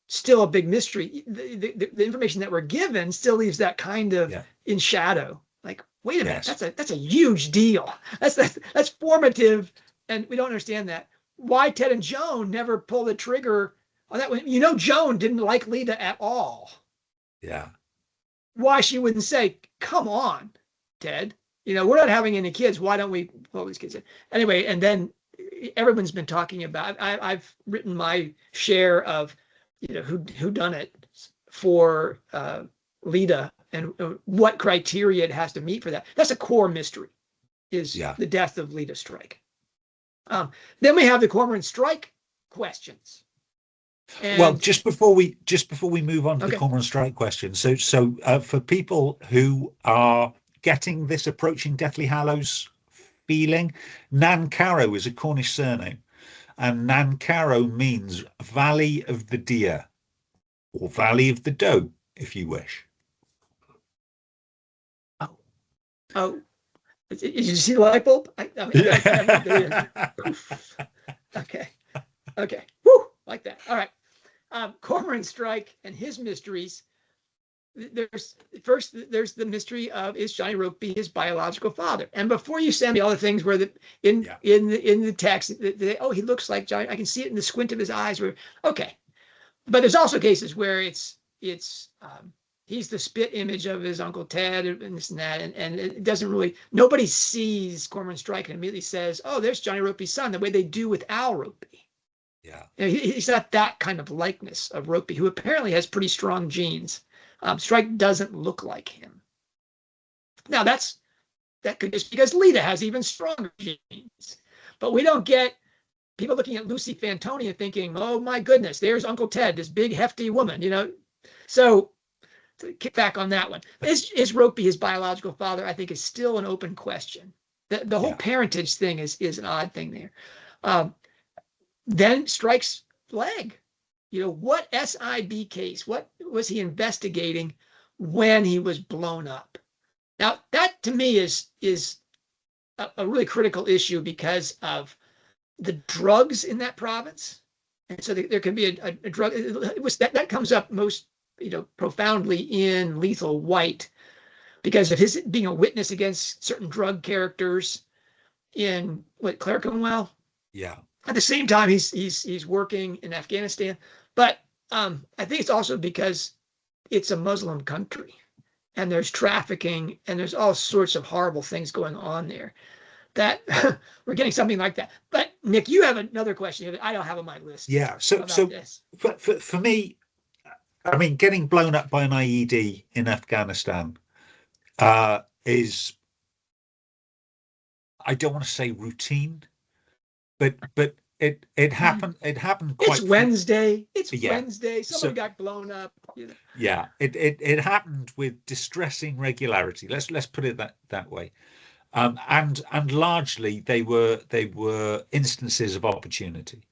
still a big mystery. The information that we're given still leaves that kind of yeah, in shadow. Like, wait a minute, yes, that's a huge deal. That's formative, and we don't understand that. Why Ted and Joan never pull the trigger on that? Joan didn't like Leda at all. yeah, Why she wouldn't say, "Come on, Ted, we're not having any kids. Why don't we pull these kids in?" Anyway, and then everyone's been talking about. I've written my share of who done it for Leda and what criteria it has to meet for that. That's a core mystery, is yeah. the death of Leda Strike. Then we have the Cormoran strike questions. And, well, just before we move on to okay. the Cormoran strike question, so for people who are getting this approaching Deathly Hallows feeling, Nan Caro is a Cornish surname, and Nan Caro means Valley of the Deer or Valley of the Doe, if you wish. Oh, did you see the light bulb? Okay. Woo, like that. All right. Cormoran strike and his mysteries. There's the mystery of, is Johnny Rokeby his biological father? And before you send me all the things where in the text, he looks like Johnny. I can see it in the squint of his eyes. Okay, but there's also cases where it's he's the spit image of his Uncle Ted and this and that, and it doesn't really, nobody sees Cormoran strike and immediately says, oh, there's Johnny Rokeby's son, the way they do with Al Rokeby. Yeah, he's not that kind of likeness of Rokeby, who apparently has pretty strong genes. Strike doesn't look like him. Now that could just because Lita has even stronger genes, but we don't get people looking at Lucy Fantoni and thinking, oh my goodness, there's Uncle Ted, this big hefty woman, So to kick back on that one, is Rokeby his biological father? I think is still an open question. The whole parentage thing is an odd thing there. Then Strike's leg. What SIB case? What was he investigating when he was blown up? Now, that to me is a really critical issue because of the drugs in that province. And so there can be a drug. That comes up most profoundly in Lethal White because of his being a witness against certain drug characters in Clerkenwell. Yeah. At the same time, he's working in Afghanistan. But I think it's also because it's a Muslim country and there's trafficking and there's all sorts of horrible things going on there that we're getting something like that. But Nick, you have another question that I don't have on my list. Yeah. So for me, I mean, getting blown up by an IED in Afghanistan is, I don't want to say routine, but it happened. It happened quite. It's Wednesday. Wednesday. Somebody got blown up. Yeah. It happened with distressing regularity. Let's put it that way. And largely they were instances of opportunity.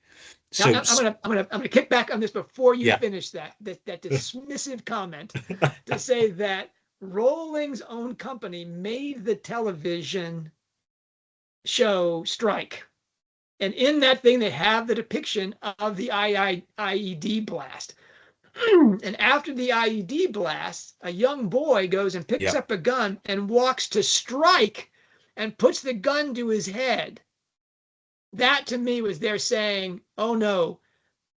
So now, I'm gonna kick back on this before you finish that dismissive comment to say that Rowling's own company made the television show Strike. And in that thing, they have the depiction of the IED blast. And after the IED blast, a young boy goes and picks up a gun and walks to Strike and puts the gun to his head. That to me was their saying, oh no,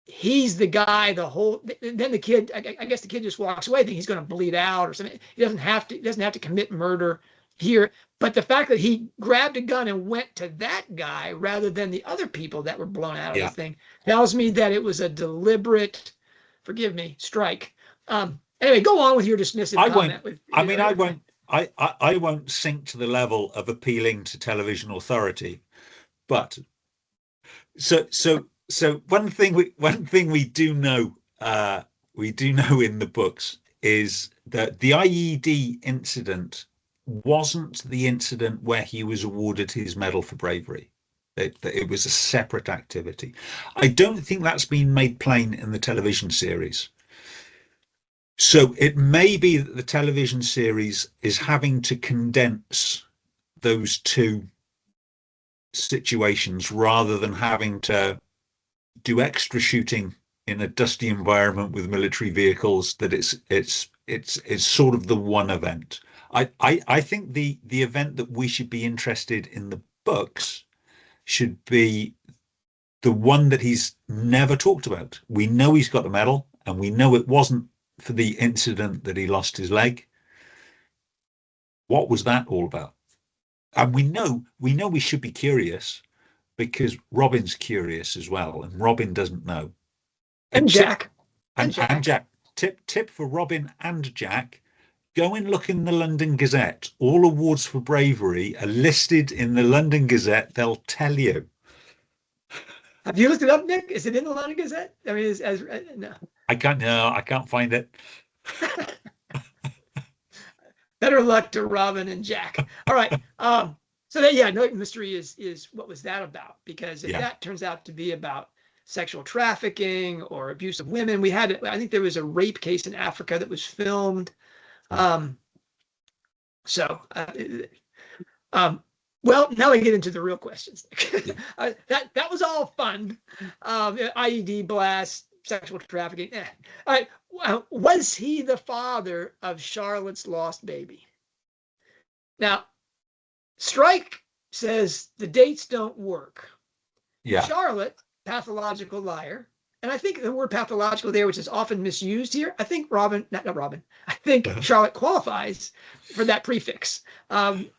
he's the guy, then the kid, I guess the kid just walks away thinking he's going to bleed out or something. He doesn't have to commit murder here. But the fact that he grabbed a gun and went to that guy rather than the other people that were blown out of the thing tells me that it was a deliberate, forgive me, strike. Anyway, go on with your dismissive comment. I won't sink to the level of appealing to television authority, but so one thing we do know in the books is that the IED incident wasn't the incident where he was awarded his medal for bravery. It was a separate activity. I don't think that's been made plain in the television series. So it may be that the television series is having to condense those two situations rather than having to do extra shooting in a dusty environment with military vehicles, that it's sort of the one event. I think the event that we should be interested in the books should be the one that he's never talked about. We know he's got a medal, and we know it wasn't for the incident that he lost his leg. What was that all about? And we know we should be curious because Robin's curious as well, and Robin doesn't know. And Jack. And Jack. Tip for Robin and Jack. Go and look in the London Gazette. All awards for bravery are listed in the London Gazette. They'll tell you. Have you looked it up, Nick? Is it in the London Gazette? I mean, no. I can't. No, I can't find it. Better luck to Robin and Jack. All right. So that, yeah, no mystery is what was that about? Because if that turns out to be about sexual trafficking or abuse of women, I think there was a rape case in Africa that was filmed. Well, now we get into the real questions. That was all fun. IED blast, sexual trafficking. All right. Was he the father of Charlotte's lost baby? Now, Strike says the dates don't work. Yeah. Charlotte, pathological liar. And I think the word pathological there, which is often misused here, I think I think Charlotte qualifies for that prefix.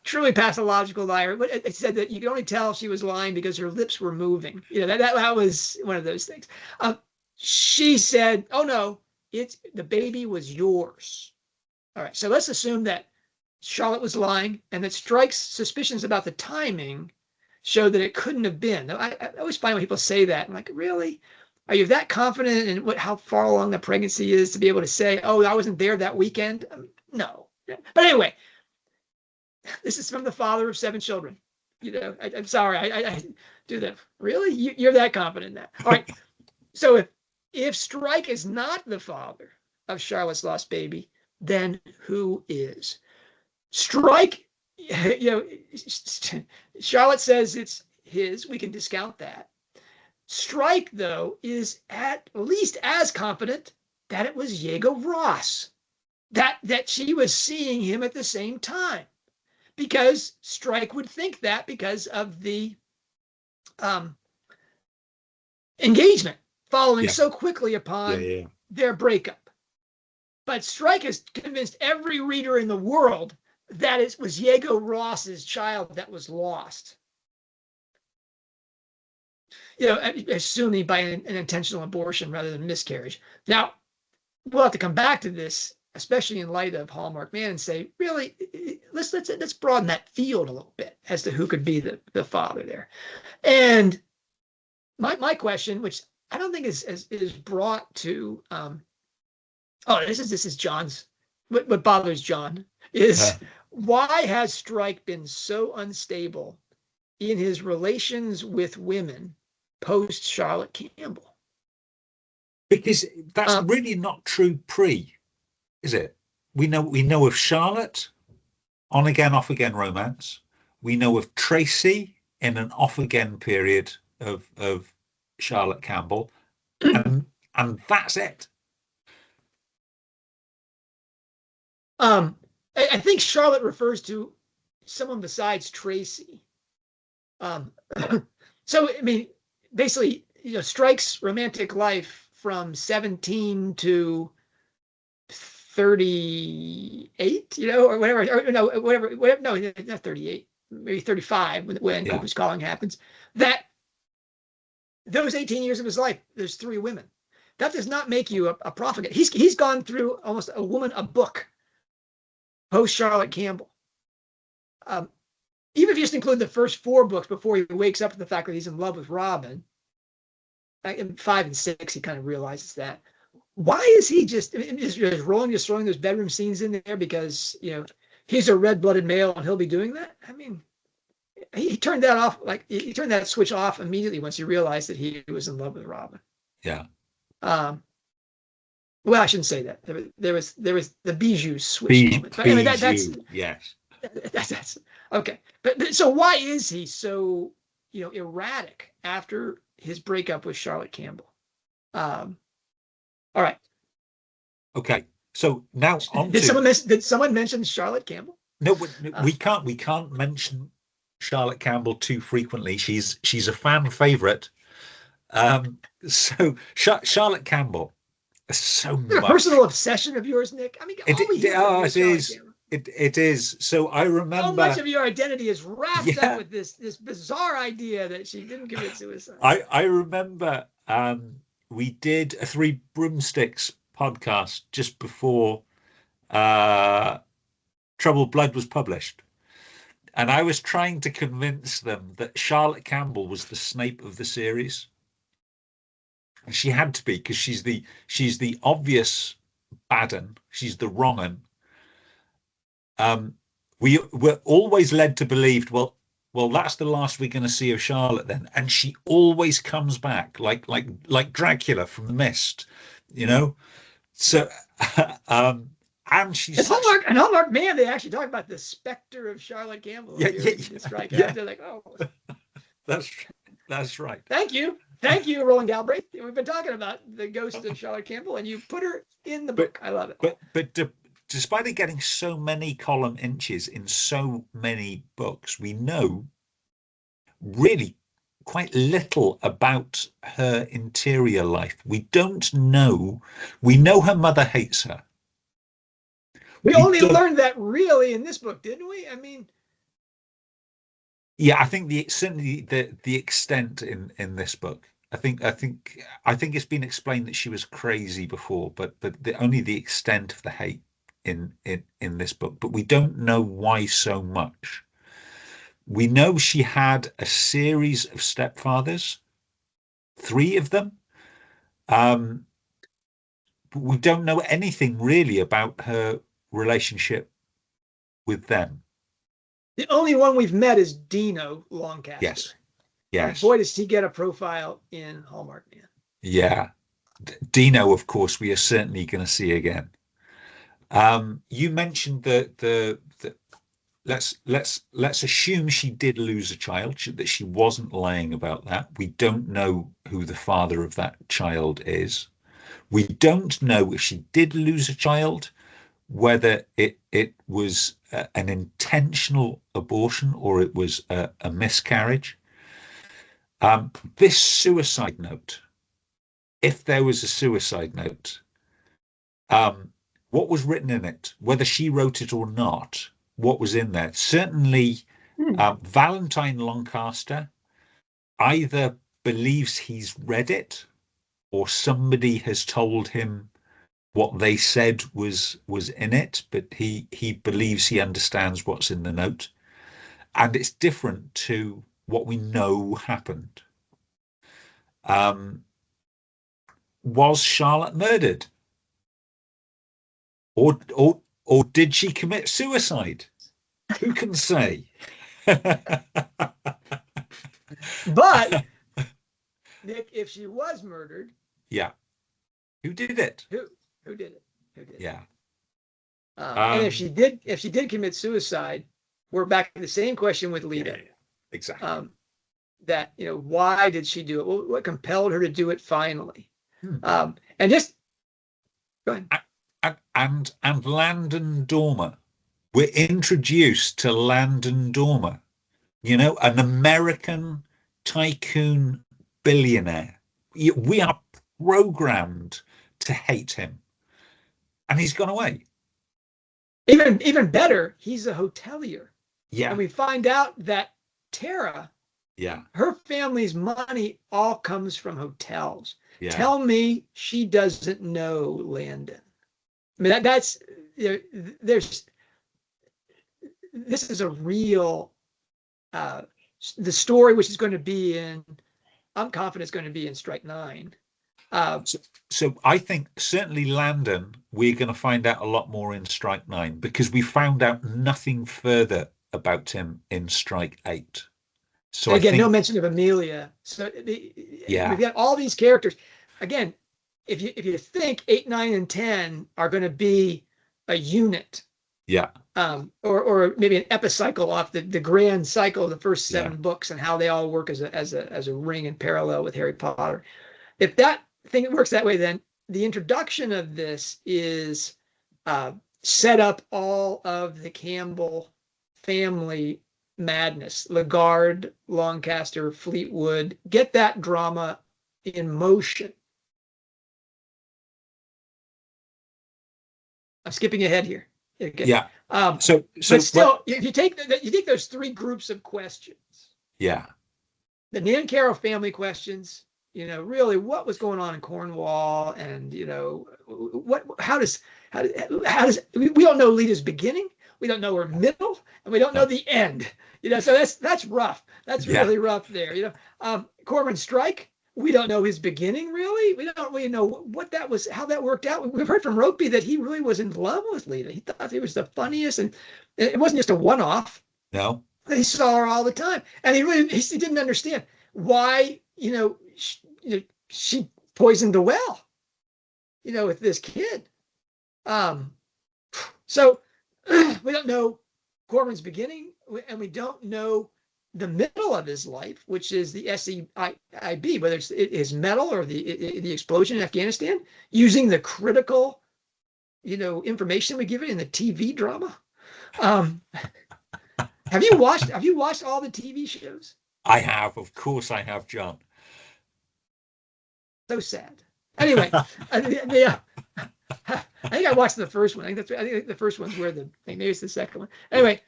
Truly pathological liar. But it said that you could only tell she was lying because her lips were moving. That was one of those things. She said, oh no, the baby was yours. All right, so let's assume that Charlotte was lying and that Strike's suspicions about the timing show that it couldn't have been. I always find when people say that, I'm like, really? Are you that confident in how far along the pregnancy is to be able to say, oh, I wasn't there that weekend? No. But anyway, this is from the father of 7 children. I'm sorry, I do that. Really? You're that confident in that? All right. So if Strike is not the father of Charlotte's lost baby, then who is? Strike, Charlotte says it's his. We can discount that. Strike, though, is at least as confident that it was Diego Ross, that she was seeing him at the same time, because Strike would think that because of the engagement following so quickly upon their breakup. But Strike has convinced every reader in the world that it was Diego Ross's child that was lost. Assuming by an intentional abortion rather than miscarriage. Now, we'll have to come back to this, especially in light of Hallmarked Man, and say, really, let's broaden that field a little bit as to who could be the father there. And my question, which I don't think is brought to this is John's. What bothers John is why has Strike been so unstable in his relations with women post Charlotte Campbell? Because that's really not true is it? We know of Charlotte, on again, off again romance. We know of Tracy in an off again period of Charlotte Campbell, and that's it. I think Charlotte refers to someone besides Tracy. So I mean, basically, Strike's romantic life from 17 to 38, or whatever, or no, whatever, no, not 38, maybe 35 when Cuckoo's Calling happens. That those 18 years of his life, there's 3 women. That does not make you a profligate. He's gone through almost a woman a book post Charlotte Campbell. Even if you just include the first 4 books before he wakes up to the fact that he's in love with Robin, in 5 and 6, he kind of realizes that. Why is he is Rowling just throwing those bedroom scenes in there because, he's a red-blooded male and he'll be doing that? I mean, he turned that off, he turned that switch off immediately once he realized that he was in love with Robin. Yeah. Well, I shouldn't say that. There was the bijou switch moment. But anyway, that's yes. That's okay. But so why is he so erratic after his breakup with Charlotte Campbell? All right. Okay. So now did someone mention Charlotte Campbell? No, we can't mention Charlotte Campbell too frequently. She's a fan favorite. So Charlotte Campbell. So much. A personal obsession of yours, Nick. I mean, it is. So I remember so much of your identity is wrapped up with this bizarre idea that she didn't commit suicide. I remember we did a 3 Broomsticks podcast just before Troubled Blood was published, and I was trying to convince them that Charlotte Campbell was the Snape of the series. She had to be, because she's the obvious bad un. She's the wrong un. We were always led to believe, well, that's the last we're going to see of Charlotte then, and she always comes back like Dracula from the Mist, you know. So, and she's It's such, Hallmark and Hallmark Man. They actually talk about the specter of Charlotte Campbell yeah, appearing yeah, in the strike. yeah. They're like, oh, That's that's right. thank you, Roland Galbraith. We've been talking about the ghost of Charlotte Campbell, and you put her in the But book. I love it. but despite it getting so many column inches in so many books, we know really quite little about her interior life. We don't know. We know her mother hates her. We We only don't. learned that really in this book, didn't we? I mean, Yeah, I think certainly the extent in this book. I think it's been explained that she was crazy before, but only the extent of the hate in this book. But we don't know why so much. We know she had a series of stepfathers, three of them. Um, but we don't know anything really about her relationship with them. the only one we've met is Dino Lancaster. Yes, And yes, boy, does he get a profile in Hallmark Man. yeah. Dino, of course, we are certainly going to see again. You mentioned the let's assume she did lose a child, that she wasn't lying about that. We don't know who the father of that child is. We don't know if she did lose a child, whether it was an intentional abortion or it was a miscarriage. This suicide note, if there was a suicide note, um, what was written in it, whether she wrote it or not, what was in there? Certainly, Valentine Lancaster either believes he's read it or somebody has told him what they said was in it, but he believes he understands what's in the note, and it's different to what we know happened. Um, was Charlotte murdered, or did she commit suicide? Who can say? But Nick, if she was murdered, Yeah, who did it? who did it? Who did it? Yeah. And if she did commit suicide, we're back to the same question with Lita. Yeah, exactly. That, why did she do it? What compelled her to do it finally? And just go ahead. And Landon Dormer. We're introduced to Landon Dormer, an American tycoon billionaire. We are programmed to hate him, and he's gone away. Even better, he's a hotelier. Yeah. And we find out that Tara, her family's money all comes from hotels. Yeah. Tell me she doesn't know Landon. I mean, that's this is a real the story, which is going to be I'm confident it's going to be in Strike 9. So I think certainly Landon, we're going to find out a lot more in Strike 9, because we found out nothing further about him in Strike 8. So and again, no mention of Amelia. So we've got all these characters. Again, if you think 8, 9, and 10 are going to be a unit, or maybe an epicycle off the grand cycle of the first 7 books and how they all work as a ring in parallel with Harry Potter. If that thing works that way, then the introduction of this is set up all of the Campbell family madness. Lagarde, Lancaster, Fleetwood, get that drama in motion. I'm skipping ahead here. Okay. Yeah. But still, if you take those 3 groups of questions. Yeah. The Nan Carroll family questions. Really, what was going on in Cornwall, and how does we don't know Lita's beginning, we don't know her middle, and we don't know the end. So that's rough. That's really rough there. Cormoran strike. We don't know his beginning, really. We don't really know what that was, how that worked out. We've heard from Rokeby that he really was in love with Lita. He thought he was the funniest, and it wasn't just a one-off. No. He saw her all the time, and he didn't understand why, she poisoned the well, with this kid. So we don't know Cormoran's beginning, and we don't know the middle of his life, which is the SEIB, whether it's his medal or the explosion in Afghanistan, using the critical, information we give it in the TV drama. Have you watched all the TV shows? I have, of course I have, John. So sad. Anyway, I think I watched the first one. I think the first one's where maybe it's the second one. Anyway,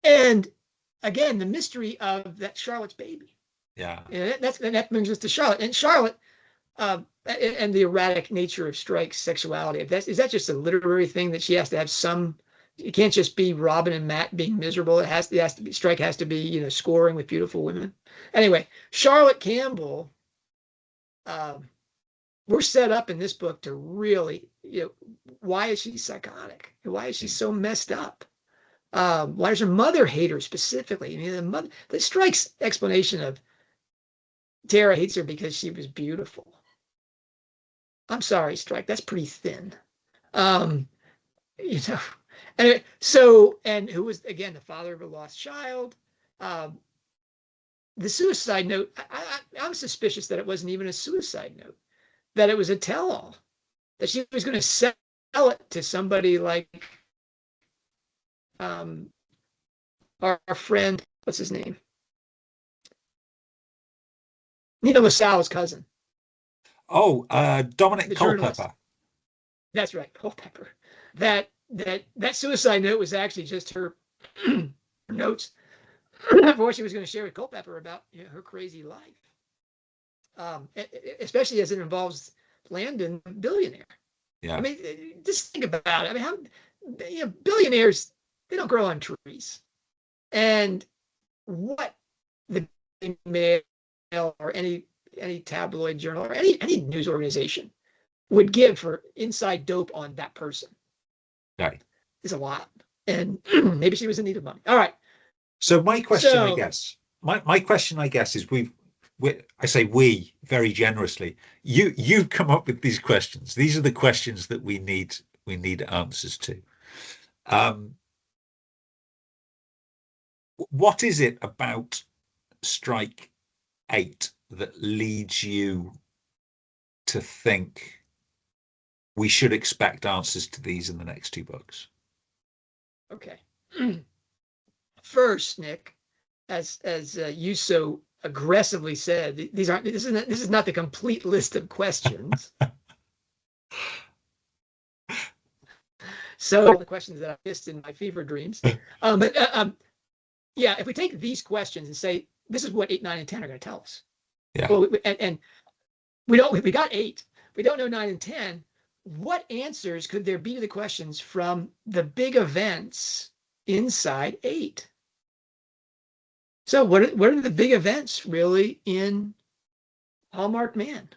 and again, the mystery of that Charlotte's baby. Yeah. And that brings us to Charlotte. And Charlotte, and the erratic nature of Strike's sexuality. Is that just a literary thing that she has to have some? It can't just be Robin and Matt being miserable. It has to be Strike has to be scoring with beautiful women. Anyway, Charlotte Campbell. We're set up in this book to really, why is she psychotic? Why is she so messed up? Why does her mother hate her specifically? The Strike's explanation of Tara hates her because she was beautiful. I'm sorry, Strike, that's pretty thin. Anyway, and who was, again, the father of a lost child. The suicide note, I'm suspicious that it wasn't even a suicide note, that it was a tell-all, that she was going to sell it to somebody like our friend, what's his name? Nina LaSalle's cousin. Oh, Dominic Culpepper. That's right, Culpepper. That suicide note was actually just her notes for what she was going to share with Culpepper about her crazy life, especially as it involves Landon, billionaire. Yeah. I mean, just think about it. I mean, how billionaires, they don't grow on trees, and what the Mail or any tabloid journal or any news organization would give for inside dope on that person. Right. Is a lot, and maybe she was in need of money. All right. So my question, I guess, my question, I guess, is I say we very generously. You've come up with these questions. These are the questions that we need answers to. What is it about Strike 8 that leads you to think we should expect answers to these in the next two books? Okay. First, Nick, as you so aggressively said, this is not the complete list of questions. So the questions that I missed in my fever dreams. Yeah, if we take these questions and say this is what 8, 9, and 10 are going to tell us. Yeah. Well, and we got 8. We don't know 9 and 10. What answers could there be to the questions from the big events inside 8? So what are the big events really in Hallmarked Man?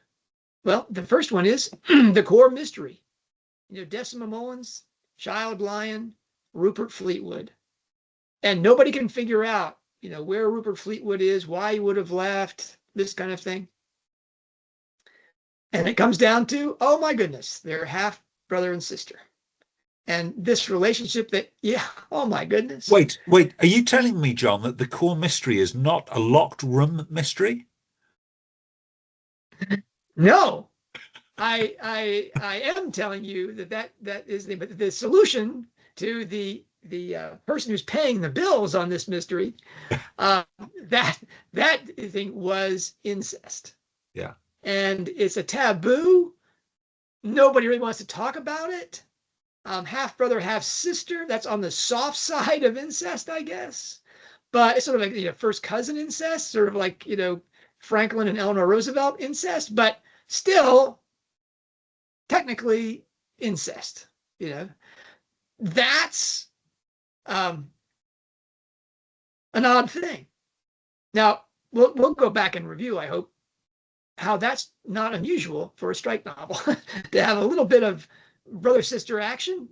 Well, the first one is the core mystery. Decima Mullins, Child Lion, Rupert Fleetwood. And nobody can figure out, where Rupert Fleetwood is, why he would have left, this kind of thing. And it comes down to, oh my goodness, they're half brother and sister. And this relationship oh my goodness. Wait, are you telling me, John, that the core mystery is not a locked room mystery? No, I am telling you that is the solution to the person who's paying the bills on this mystery. That thing was incest. Yeah. And it's a taboo. Nobody really wants to talk about it. Half brother, half sister. That's on the soft side of incest, I guess. But it's sort of like first cousin incest, sort of like Franklin and Eleanor Roosevelt incest, but still technically incest. That's an odd thing. Now we'll go back and review, I hope, how that's not unusual for a Strike novel to have a little bit of brother-sister action,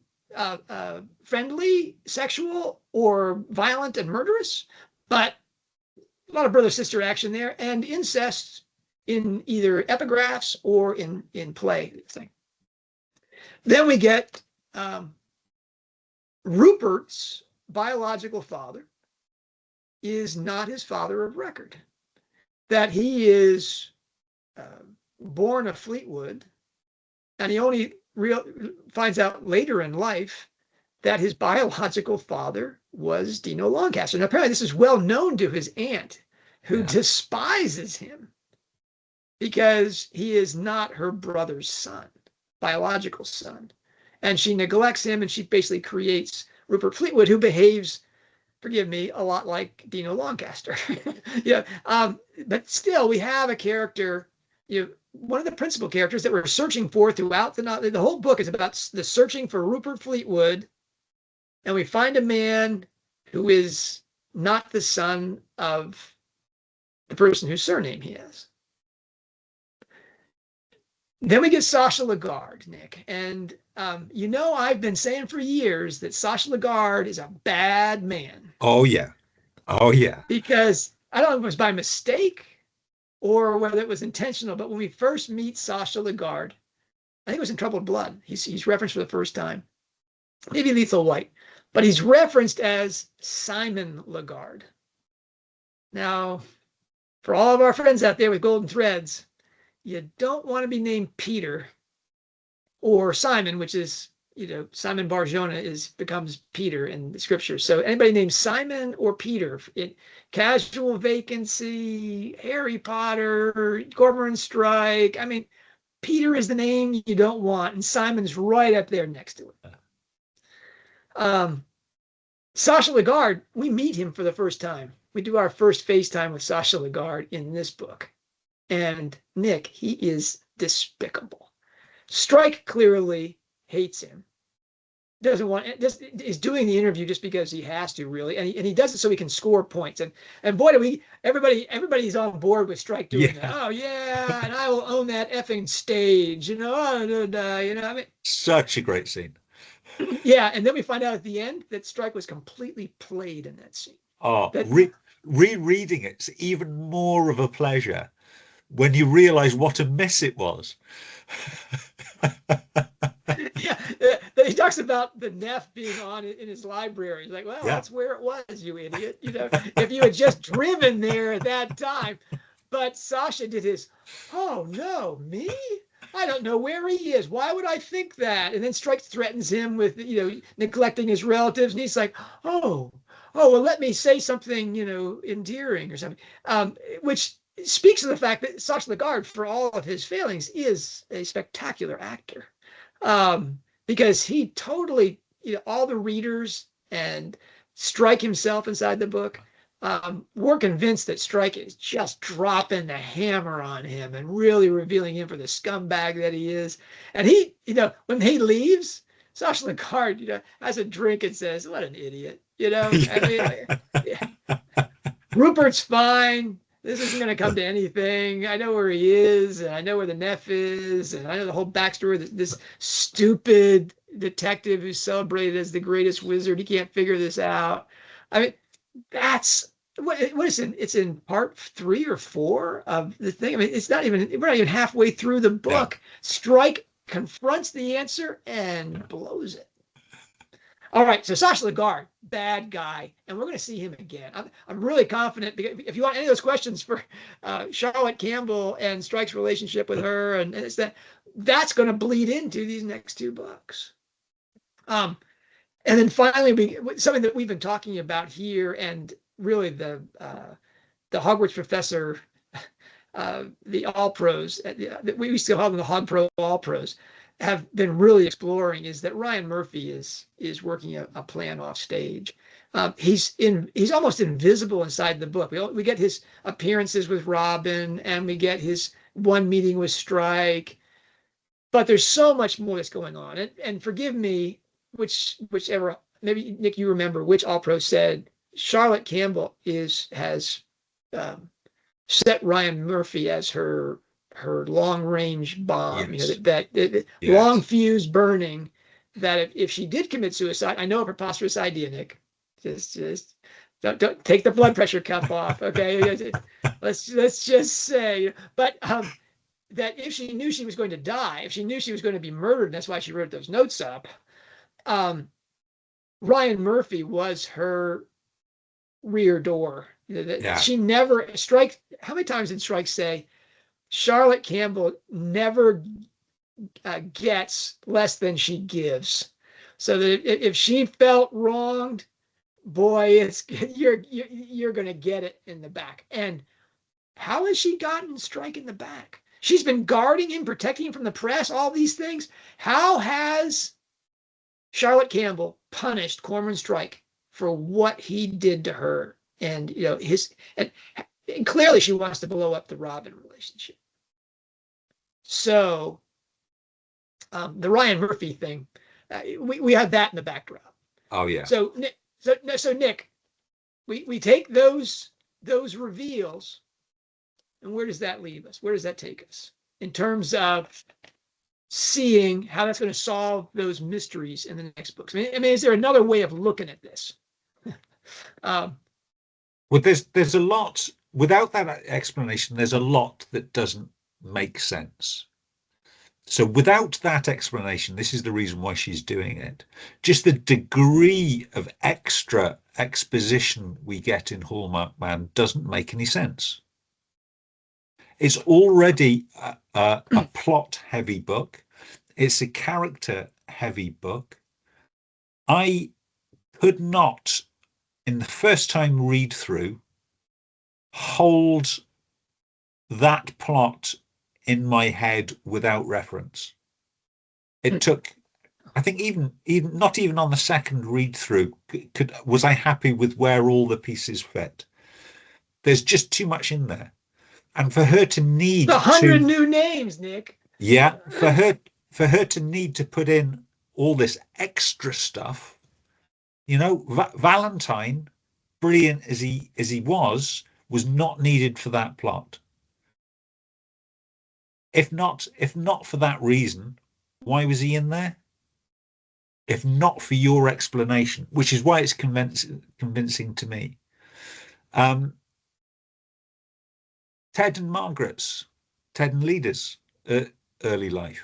friendly, sexual, or violent and murderous, but a lot of brother-sister action there, and incest in either epigraphs or in play thing. Then we get Rupert's biological father is not his father of record, that he is born of Fleetwood, and he only finds out later in life that his biological father was Dino Lancaster. Now, apparently this is well known to his aunt, who despises him because he is not her brother's son, biological son. And she neglects him, and she basically creates Rupert Fleetwood, who behaves, forgive me, a lot like Dino Lancaster. But still, we have a character, one of the principal characters that we're searching for throughout the whole book is about the searching for Rupert Fleetwood. And we find a man who is not the son of the person whose surname he has. Then we get Sacha Lagarde, Nick. And I've been saying for years that Sacha Lagarde is a bad man. Oh, yeah. Oh, yeah. Because I don't know if it was by mistake or whether it was intentional, but when we first meet Sacha Lagarde, I think it was in Troubled Blood. He's referenced for the first time. Maybe Lethal White. But he's referenced as Simon Lagarde. Now, for all of our friends out there with golden threads, you don't want to be named Peter or Simon, which is, Simon Bar-Jonah becomes Peter in the scripture. So anybody named Simon or Peter, Casual Vacancy, Harry Potter, Cormoran Strike. I mean, Peter is the name you don't want, and Simon's right up there next to it. Sacha Lagarde, we meet him for the first time. We do our first FaceTime with Sacha Lagarde in this book. And Nick, he is despicable. Strike clearly hates him. Doesn't want, just is doing the interview just because he has to, really, and he does it so he can score points. And boy, do everybody's on board with Strike doing that. Oh yeah, and I will own that effing stage. I mean, such a great scene. Yeah, and then we find out at the end that Strike was completely played in that scene. Oh, rereading it's even more of a pleasure when you realize what a mess it was. Yeah, he talks about the Neff being on in his library. He's like, well, that's where it was, you idiot. If you had just driven there at that time. But Sacha did his, oh no, me? I don't know where he is. Why would I think that? And then Strike threatens him with, neglecting his relatives. And he's like, well, let me say something, endearing or something, which speaks to the fact that Sacha Lagarde, for all of his failings, is a spectacular actor. Because he totally, all the readers and Strike himself inside the book, we're convinced that Strike is just dropping the hammer on him and really revealing him for the scumbag that he is. And he, when he leaves, Sacha Lagarde, has a drink and says, what an idiot, I mean, Rupert's fine. This isn't going to come to anything. I know where he is, and I know where the Neff is, and I know the whole backstory of this stupid detective who's celebrated as the greatest wizard. He can't figure this out. I mean, that's what is in. It's in part 3 or 4 of the thing. I mean, we're not even halfway through the book. Yeah. Strike confronts the answer and blows it. All right, so Sacha Lagarde, bad guy, and we're going to see him again. I'm really confident, because if you want any of those questions for Charlotte Campbell and Strike's relationship with her, and it's that's going to bleed into these next 2 books. And then finally, something that we've been talking about here, and really the Hogwarts Professor, the All Pros, we still have them the Hog Pro All Pros, have been really exploring, is that Ryan Murphy is working a plan off stage. He's almost invisible inside the book. We get his appearances with Robin, and we get his one meeting with Strike, but there's so much more that's going on. And forgive me, whichever, maybe Nick, you remember which All Pro said Charlotte Campbell has set Ryan Murphy as her her long range bomb. You know, Yes. that long Yes. fuse burning. That if she did commit suicide, I know a preposterous idea, Nick. Just don't take the blood pressure cuff off, okay? Let's just say, but that if she knew she was going to die, if she knew she was going to be murdered, and that's why she wrote those notes up. Ryan Murphy was her rear door. Yeah. She never Strike. How many times did Strike say Charlotte Campbell never gets less than she gives? So that if she felt wronged, boy, it's you're going to get it in the back. And how has she gotten Strike in the back? She's been guarding him, protecting him from the press, all these things. How has Charlotte Campbell punished Cormoran Strike for what he did to her? And and clearly she wants to blow up the Robin relationship. So the Ryan Murphy thing, we have that in the backdrop. Oh yeah. So Nick, we take those reveals, and where does that leave us? Where does that take us in terms of seeing how that's going to solve those mysteries in the next books? I mean, is there another way of looking at this? Well, there's a lot without that explanation. There's a lot that doesn't make sense. So without that explanation, this is the reason why she's doing it. Just the degree of extra exposition we get in Hallmarked Man doesn't make any sense. It's already a plot-heavy book. It's a character-heavy book. I could not, in the first time read through, hold that plot in my head without reference. It took, I think, even not even on the second read through, was I happy with where all the pieces fit. There's just too much in there, and for her to need 100 new names, Nick. Yeah, for her to need to put in all this extra stuff, Valentine, brilliant as he was not needed for that plot. If not for that reason, why was he in there? If not for your explanation, which is why it's convincing to me. Ted and Leader's early life.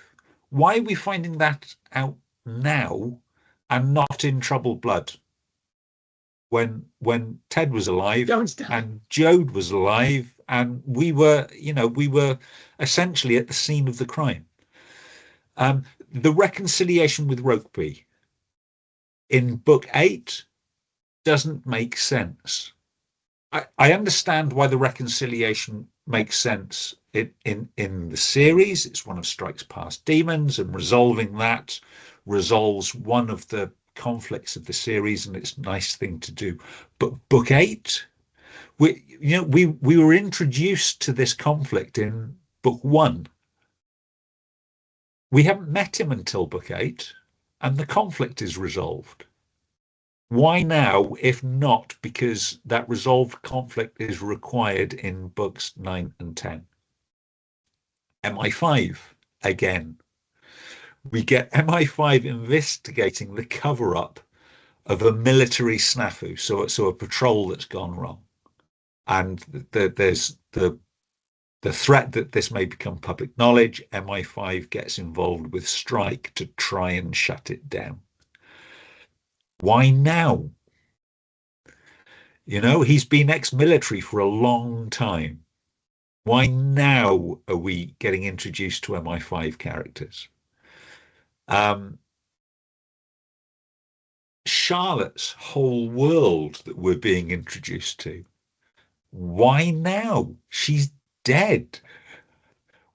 Why are we finding that out now and not in Troubled Blood? When Ted was alive and Jode was alive, and we were essentially at the scene of the crime. The reconciliation with Rokeby in book 8 doesn't make sense. I understand why the reconciliation makes sense in the series. It's one of Strike's past demons, and resolving that resolves one of the conflicts of the series, and it's a nice thing to do. But book 8, we were introduced to this conflict in book 1. We haven't met him until book 8, and the conflict is resolved. Why now, if not because that resolved conflict is required in books 9 and 10? MI5 again. We get MI5 investigating the cover-up of a military snafu, so a patrol that's gone wrong, and there's the threat that this may become public knowledge. MI5 gets involved with Strike to try and shut it down. Why now? He's been ex-military for a long time. Why now are we getting introduced to MI5 characters? Charlotte's whole world that we're being introduced to. Why now? She's dead.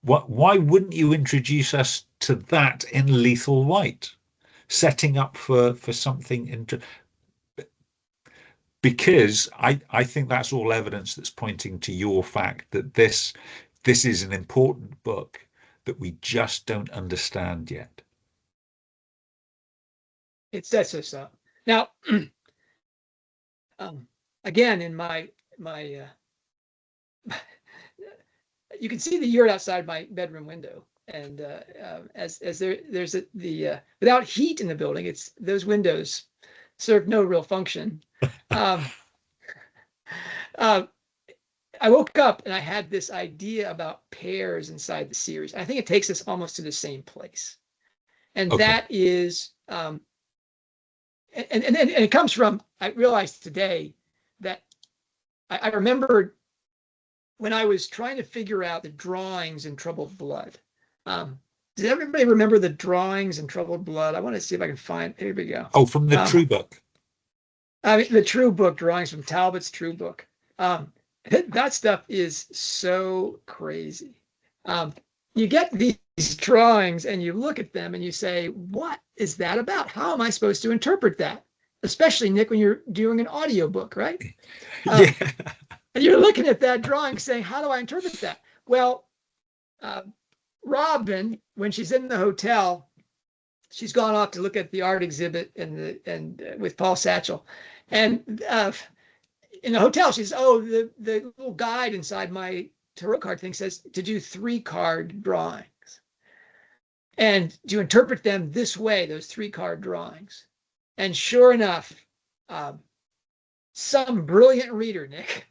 Why wouldn't you introduce us to that in Lethal White? Setting up for something because I think that's all evidence that's pointing to your fact that this is an important book that we just don't understand yet. It sets us up. Now, again, in my you can see the yurt outside my bedroom window. And as there's without heat in the building, it's those windows serve no real function. Um, uh, I woke up and I had this idea about pairs inside the series. I think it takes us almost to the same place, and that is, and it comes from. I realized today that I remembered when I was trying to figure out the drawings in Troubled Blood. Does everybody remember the drawings in Troubled Blood? I want to see if I can find. Here we go. Oh, from the True Book. I mean, the True Book drawings from Talbot's True Book. That stuff is so crazy. You get these drawings and you look at them and you say, what is that about? How am I supposed to interpret that? Especially, Nick, when you're doing an audiobook, right? Yeah. And you're looking at that drawing saying, how do I interpret that? Well, Robin, when she's in the hotel, she's gone off to look at the art exhibit and with Paul Satchel. And in the hotel, she says, oh, the little guide inside my tarot card thing says to do 3-card drawings. And to interpret them this way, those 3-card drawings. And sure enough, some brilliant reader, Nick,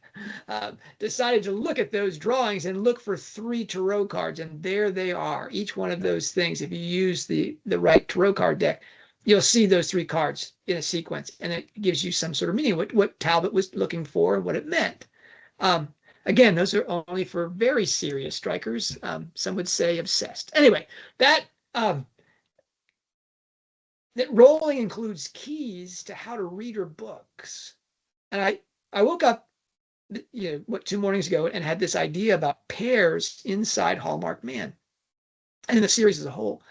decided to look at those drawings and look for 3 tarot cards. And there they are. Each one of those things, if you use the right tarot card deck, you'll see those 3 cards in a sequence. And it gives you some sort of meaning, what Talbot was looking for and what it meant. Again, those are only for very serious strikers. Some would say obsessed. Anyway, that Rowling includes keys to how to read her books. And I woke up, 2 mornings ago and had this idea about pairs inside Hallmarked Man and in the series as a whole.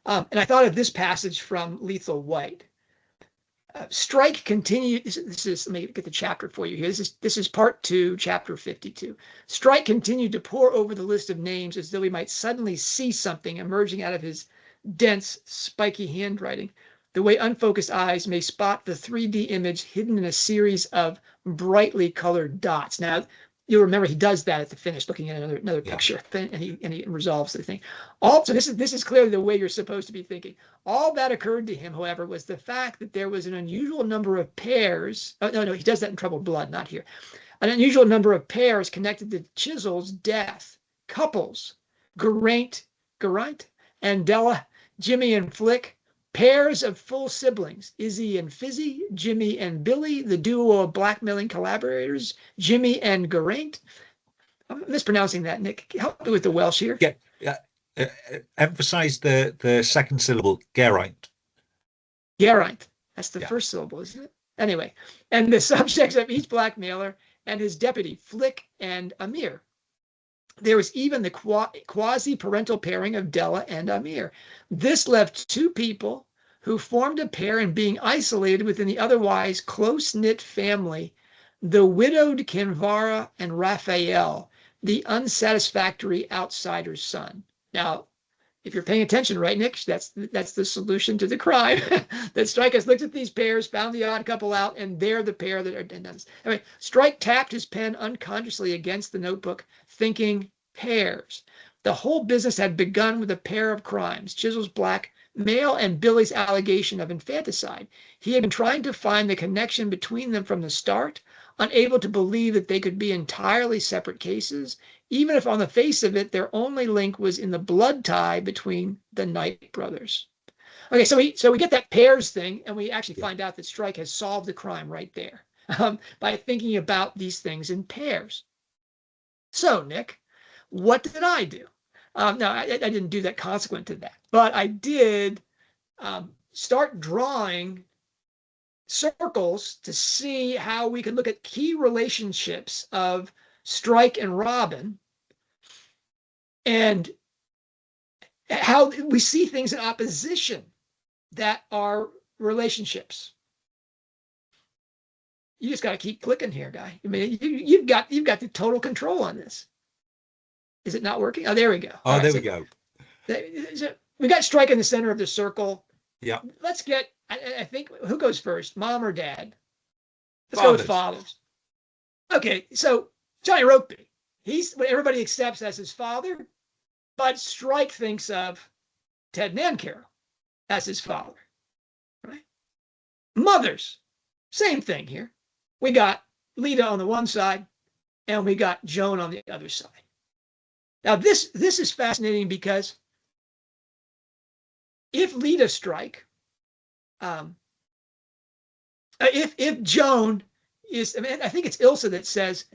And I thought of this passage from Lethal White. Strike continued. This is, let me get the chapter for you here. This is part 2, chapter 52. Strike continued to pore over the list of names as though he might suddenly see something emerging out of his dense, spiky handwriting, the way unfocused eyes may spot the 3D image hidden in a series of brightly colored dots. Now, you'll remember he does that at the finish, looking at another picture, and he resolves the thing. Also, this is clearly the way you're supposed to be thinking. All that occurred to him, however, was the fact that there was an unusual number of pairs. Oh, no, he does that in Troubled Blood, not here. An unusual number of pairs connected to Chisel's death. Couples, Geraint and Della, Jimmy and Flick, pairs of full siblings, Izzy and Fizzy, Jimmy and Billy, the duo of blackmailing collaborators, Jimmy and Geraint. I'm mispronouncing that, Nick. Help me with the Welsh here. Yeah. Emphasize the second syllable, Geraint. Geraint. That's the first syllable, isn't it? Anyway, and the subjects of each blackmailer and his deputy, Flick and Amir. There was even the quasi-parental pairing of Della and Amir. This left 2 people who formed a pair in being isolated within the otherwise close-knit family, the widowed Kinvara and Raphael, the unsatisfactory outsider's son. Now, if you're paying attention, right, Nick, that's the solution to the crime. That Strike has looked at these pairs, found the odd couple out, and they're the pair that are done. Anyway, Strike tapped his pen unconsciously against the notebook, thinking pairs. The whole business had begun with a pair of crimes, Chisel's blackmail and Billy's allegation of infanticide. He had been trying to find the connection between them from the start, unable to believe that they could be entirely separate cases, even if on the face of it, their only link was in the blood tie between the Knight brothers. Okay, so we get that pairs thing, and we actually find out that Strike has solved the crime right there by thinking about these things in pairs. So, Nick, what did I do? No, I didn't do that consequent to that, but I did start drawing circles to see how we could look at key relationships of Strike and Robin and how we see things in opposition that are relationships. You just got to keep clicking here, guy. I mean, you've got the total control on this. Is it not working? Oh, there we go. Oh, right, there we go. We got Strike in the center of the circle. Yeah. Let's get, I think, who goes first? Mom or dad? Let's go with fathers. Okay, so Johnny Rokeby. he's what everybody accepts as his father, but Strike thinks of Ted Nancarrow as his father, right? Mothers, same thing here. We got Lita on the one side, and we got Joan on the other side. Now, this is fascinating because if Lita Strike, if Joan is, I mean, I think it's Ilsa that says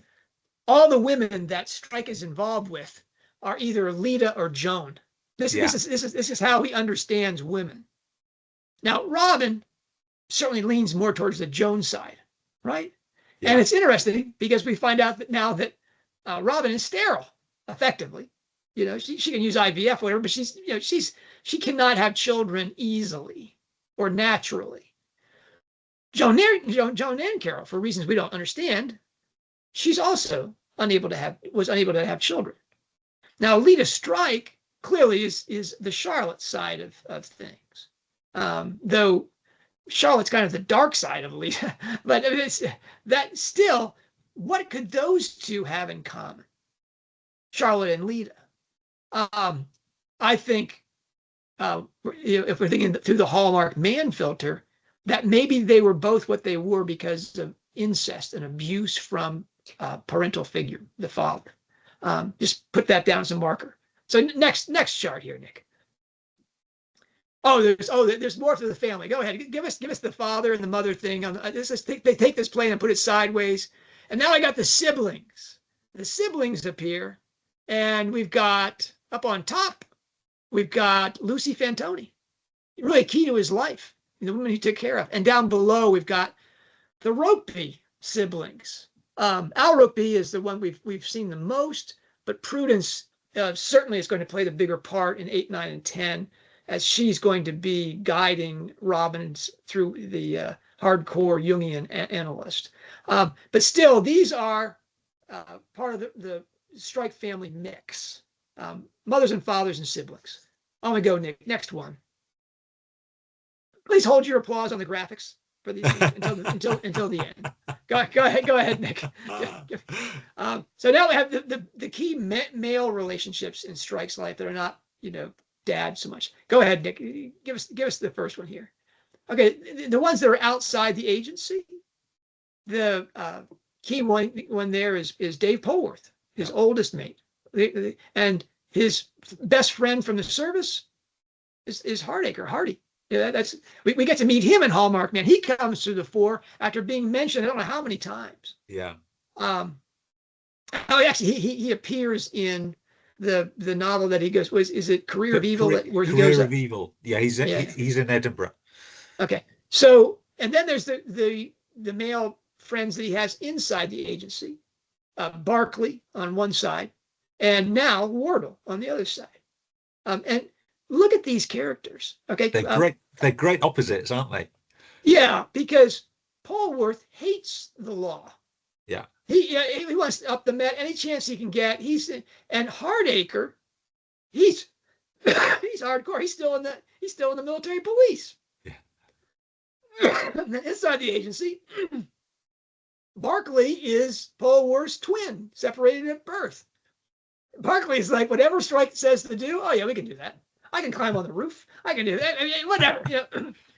all the women that Strike is involved with are either Lita or Joan. This is how he understands women. Now, Robin certainly leans more towards the Joan side, right? Yeah. And it's interesting because we find out that now that Robin is sterile, effectively. You know, she can use IVF, whatever, but she cannot have children easily or naturally. Joan Nancarrow, for reasons we don't understand, she's also was unable to have children. Now, Lita Strike clearly is the Charlotte side of things, though Charlotte's kind of the dark side of Lita. But I mean, that still, what could those two have in common? Charlotte and Lita. I think if we're thinking through the Hallmarked Man filter, that maybe they were both what they were because of incest and abuse from parental figure, the father. Just put that down as a marker. So next chart here, Nick. There's more to the family. Go ahead, give us the father and the mother thing. They take this plane and put it sideways, and now I got the siblings. The siblings appear, and we've got up on top, we've got Lucy Fantoni, really key to his life, the woman he took care of, and down below we've got the Rokeby siblings. Al Rokeby is the one we've seen the most, but Prudence certainly is going to play the bigger part in 8, 9, and 10, as she's going to be guiding Robin through the hardcore Jungian analyst. But still, these are part of the Strike family mix. Mothers and fathers and siblings. On we go, Nick. Next one. Please hold your applause on the graphics for these until the end. Go ahead, Nick. So now we have the key male relationships in Strike's life that are not, dad so much. Go ahead, Nick. Give us the first one here. Okay, the ones that are outside the agency. The key one there is Dave Polwarth, his oldest mate, and his best friend from the service is Hardy. Yeah, we get to meet him in Hallmarked Man. He comes to the fore after being mentioned I don't know how many times. Yeah. Actually, he appears in the novel that he goes. Is it Career of Evil? Where he goes. Career of Evil. Yeah, he's in Edinburgh. Okay, so and then there's the male friends that he has inside the agency, Barclay on one side, and now Wardle on the other side, and. Look at these characters. Okay, they're great opposites, aren't they? Yeah, because Polwarth hates the law. Yeah, he wants to up the Met any chance he can get. And Hardacre, he's hardcore. He's still in the military police. Yeah. Inside the agency, Barclay is Polwarth's twin, separated at birth. Barclay's like, whatever Strike says to do, oh yeah, we can do that. I can climb on the roof. I can do that. I mean, whatever.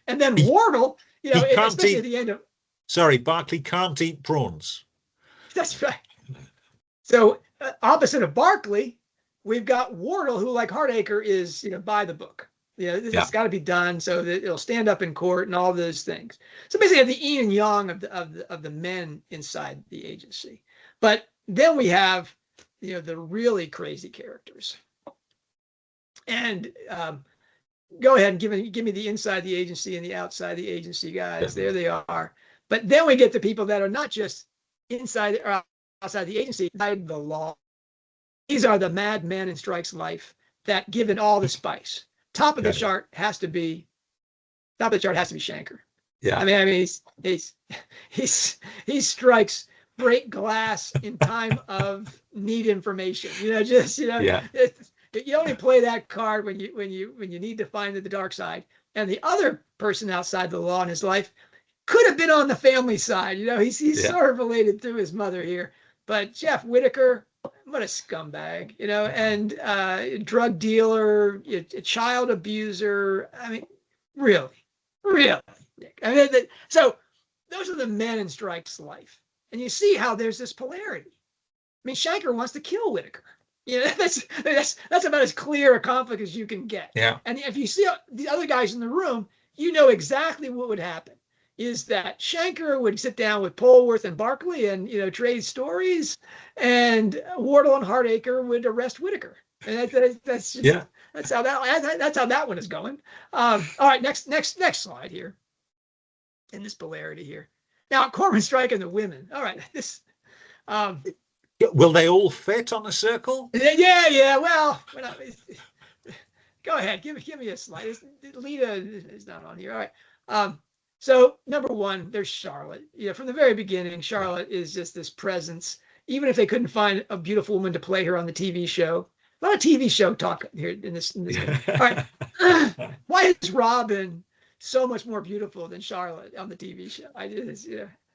And then Wardle, especially at the end of. Sorry, Barclay can't eat prawns. That's right. So opposite of Barclay, we've got Wardle, who, like Hardacre, is by the book. This has got to be done so that it'll stand up in court and all those things. So basically, the yin and yang of the men inside the agency. But then we have the really crazy characters. And go ahead and give me the inside the agency and the outside the agency guys. There they are. But then we get the people that are not just inside or outside the agency, inside the law. These are the madmen in Strike's life that, given all the spice, top of the chart has to be Shanker. Yeah. I mean, he strikes break glass in time of need information. Yeah. You only play that card when you need to find the dark side. And the other person outside the law in his life could have been on the family side. He's sort of related through his mother here. But Jeff Whitaker, what a scumbag, and drug dealer, a child abuser. I mean, really, Nick. I mean, so those are the men in Strike's life, and you see how there's this polarity. I mean, Shanker wants to kill Whitaker. That's about as clear a conflict as you can get. Yeah. And if you see the other guys in the room, you know exactly what would happen. Is that Shanker would sit down with Polwarth and Barkley and trade stories, and Wardle and Hardacre would arrest Whitaker. And that's just, that's how that one is going. All right, next slide here. In this polarity here. Now, Cormoran, Strike, and the women. All right, this. Will they all fit on a circle? Yeah. Well, go ahead. Give me a slide. Lita is not on here. All right. So number one, there's Charlotte. From the very beginning, Charlotte is just this presence. Even if they couldn't find a beautiful woman to play her on the TV show, a lot of TV show talk here in this. All right. Why is Robin so much more beautiful than Charlotte on the TV show?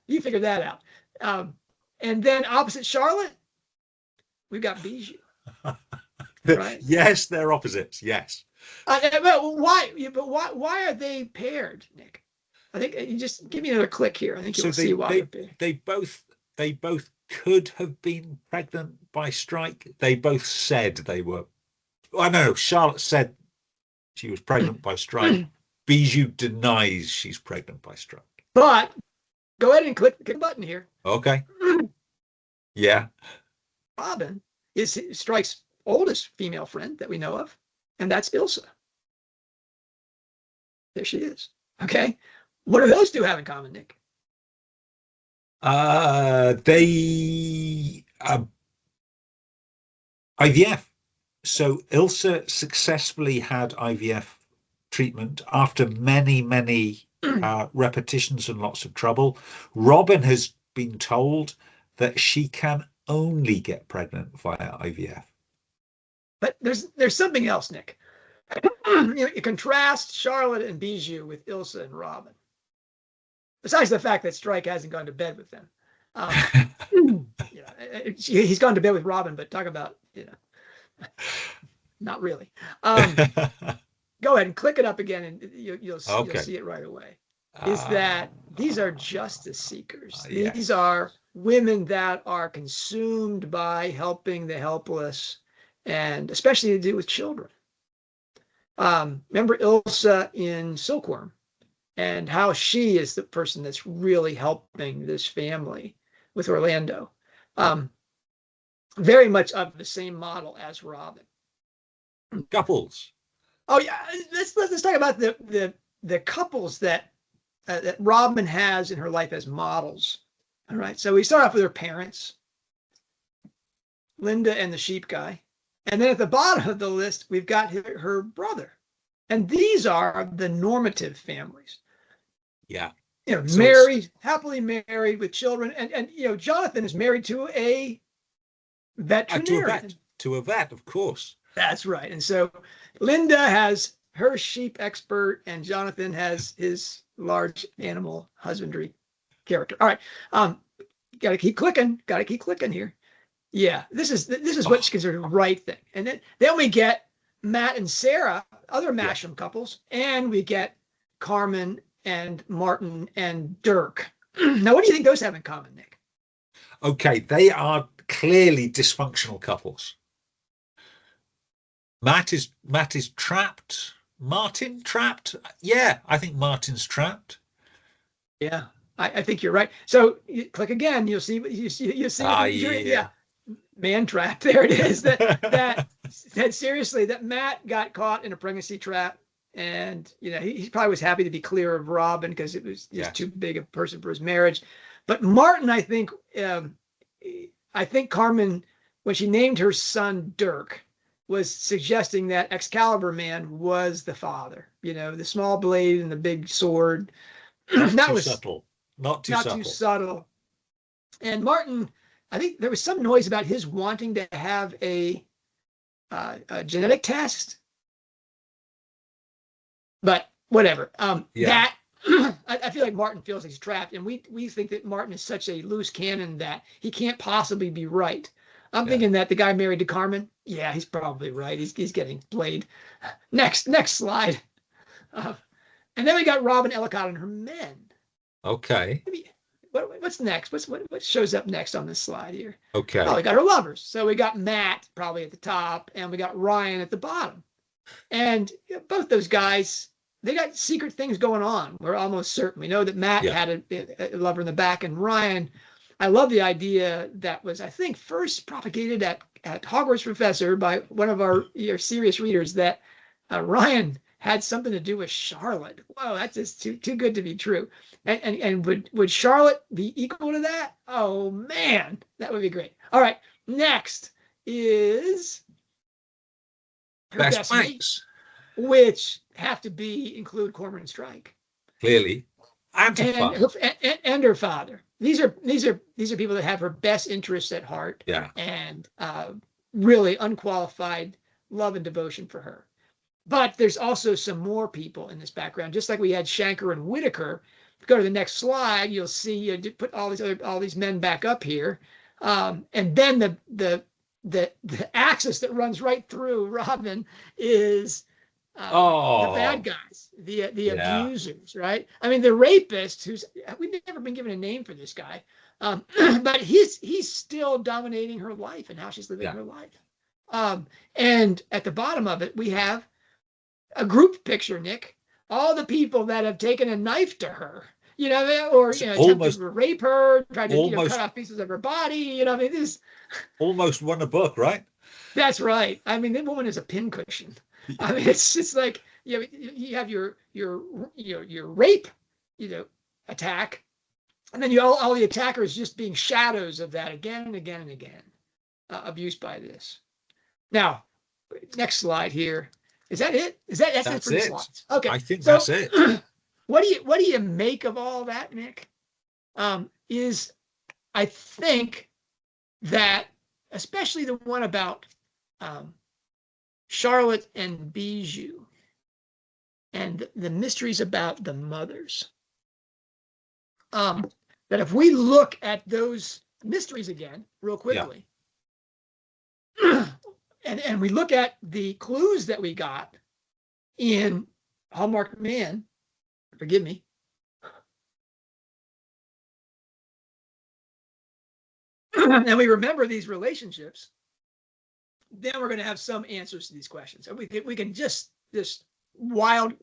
You figure that out. And then opposite Charlotte, we've got Bijou. Right? Yes, they're opposites. Yes. But why? But why are they paired, Nick? I think you just give me another click here. I think you'll see why they both could have been pregnant by Strike. They both said they were. I know Charlotte said she was pregnant by Strike. Bijou denies she's pregnant by Strike. But go ahead and click the button here. Okay. Yeah. Robin is Strike's oldest female friend that we know of, and that's Ilsa. There she is. Okay. What do those two have in common, Nick? They IVF. So Ilsa successfully had IVF treatment after many repetitions and lots of trouble. Robin has been told that she can only get pregnant via IVF. But there's something else, Nick. You contrast Charlotte and Bijou with Ilsa and Robin. Besides the fact that Strike hasn't gone to bed with them. He's gone to bed with Robin, but talk about, not really. Go ahead and click it up again, and you'll see it right away. Is that these are justice seekers. Yes. These are women that are consumed by helping the helpless, and especially to do with children. Remember Ilsa in Silkworm, and how she is the person that's really helping this family with Orlando. Very much of the same model as Robin. Couples. Oh yeah, let's talk about the couples that Robin has in her life as models. All right, so we start off with her parents, Linda and the sheep guy, and then at the bottom of the list we've got her brother, and these are the normative families. Yeah, so married, happily married with children, and Jonathan is married to a veterinarian. To a vet, of course. That's right. And so Linda has her sheep expert, and Jonathan has his large animal husbandry character. All right. Got to keep clicking here. Yeah, this is what's considered the right thing. And then we get Matt and Sarah, other Masham couples, and we get Carmen and Martin and Dirk. Now, what do you think those have in common, Nick? Okay, they are clearly dysfunctional couples. Matt is trapped. Martin trapped? Yeah, I think Martin's trapped. Yeah, I think you're right. So you click again, you'll see. Yeah. Man trapped. There it is. That seriously, that Matt got caught in a pregnancy trap, and he probably was happy to be clear of Robin because it was just too big a person for his marriage. But Martin, I think Carmen, when she named her son Dirk, was suggesting that Excalibur Man was the father. The small blade and the big sword. Not too subtle. And Martin, I think there was some noise about his wanting to have a genetic test, but whatever. That I feel like Martin feels he's trapped, and we think that Martin is such a loose cannon that he can't possibly be right. I'm Yeah. thinking that the guy married to Carmen. Yeah, he's probably right. He's getting played. Next slide. Uh, and then we got Robin Ellicott and her men. Okay. What's next? What shows up next on this slide here? Okay. Oh, we got her lovers. So we got Matt probably at the top, and we got Ryan at the bottom. And both those guys, they got secret things going on. We're almost certain. We know that Matt had a lover in the back, and Ryan. I love the idea that was, I think, first propagated at HogwartsProfessor by one of our serious readers, that Ryan had something to do with Charlotte. Whoa, that's just too good to be true. And would Charlotte be equal to that? Oh man, that would be great. All right, next is her best mates, which have to include Cormoran Strike, clearly, and her father. These are people that have her best interests at heart, and really unqualified love and devotion for her. But there's also some more people in this background, just like we had Shanker and Whitaker. If you go to the next slide, you'll see you put all these men back up here, and then the axis that runs right through Robin is the bad guys, the abusers, right? I mean, the rapist, we've never been given a name for this guy, but he's still dominating her life and how she's living her life. And at the bottom of it, we have a group picture, Nick. All the people that have taken a knife to her, attempted to rape her, tried to cut off pieces of her body. I mean, this almost won a book, right? That's right. I mean, that woman is a pincushion. I mean, it's just like you have your rape, attack, and then all the attackers just being shadows of that again and again and again, abused by this. Now, next slide here. Is that it? That's it for the slides? Okay, I think that's it. What do you make of all that, Nick? I think that especially the one about Charlotte and Bijou and the mysteries about the mothers, that if we look at those mysteries again real quickly, and we look at the clues that we got in Hallmarked Man, forgive me, and we remember these relationships, then we're going to have some answers to these questions. So we can just wild,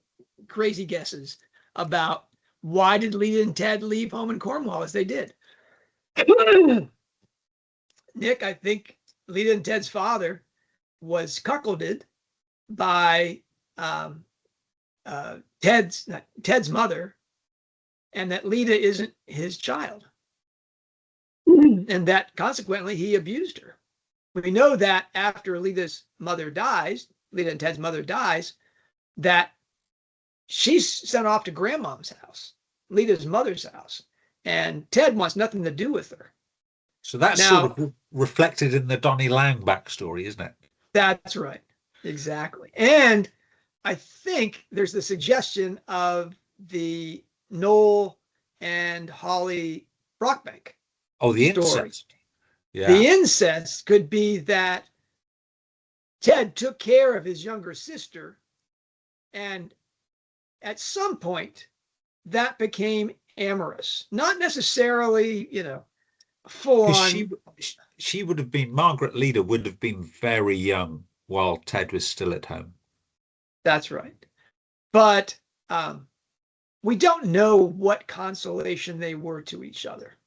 crazy guesses about why did Lita and Ted leave home in Cornwall as they did. Nick, I think Lita and Ted's father was cuckolded by Ted's mother, and that Lita isn't his child, and that consequently he abused her. We know that after Lita and Ted's mother dies, that she's sent off to grandmom's house, Lita's mother's house, and Ted wants nothing to do with her. So that's sort of reflected in the Donnie Lang backstory, isn't it? That's right. Exactly. And I think there's the suggestion of the Noel and Holly Brockbank. Oh, the story. incest. Yeah. The incest could be that Ted took care of his younger sister, and at some point that became amorous. Not necessarily, full on. She would have been, Margaret Leader would have been very young while Ted was still at home. That's right. But we don't know what consolation they were to each other.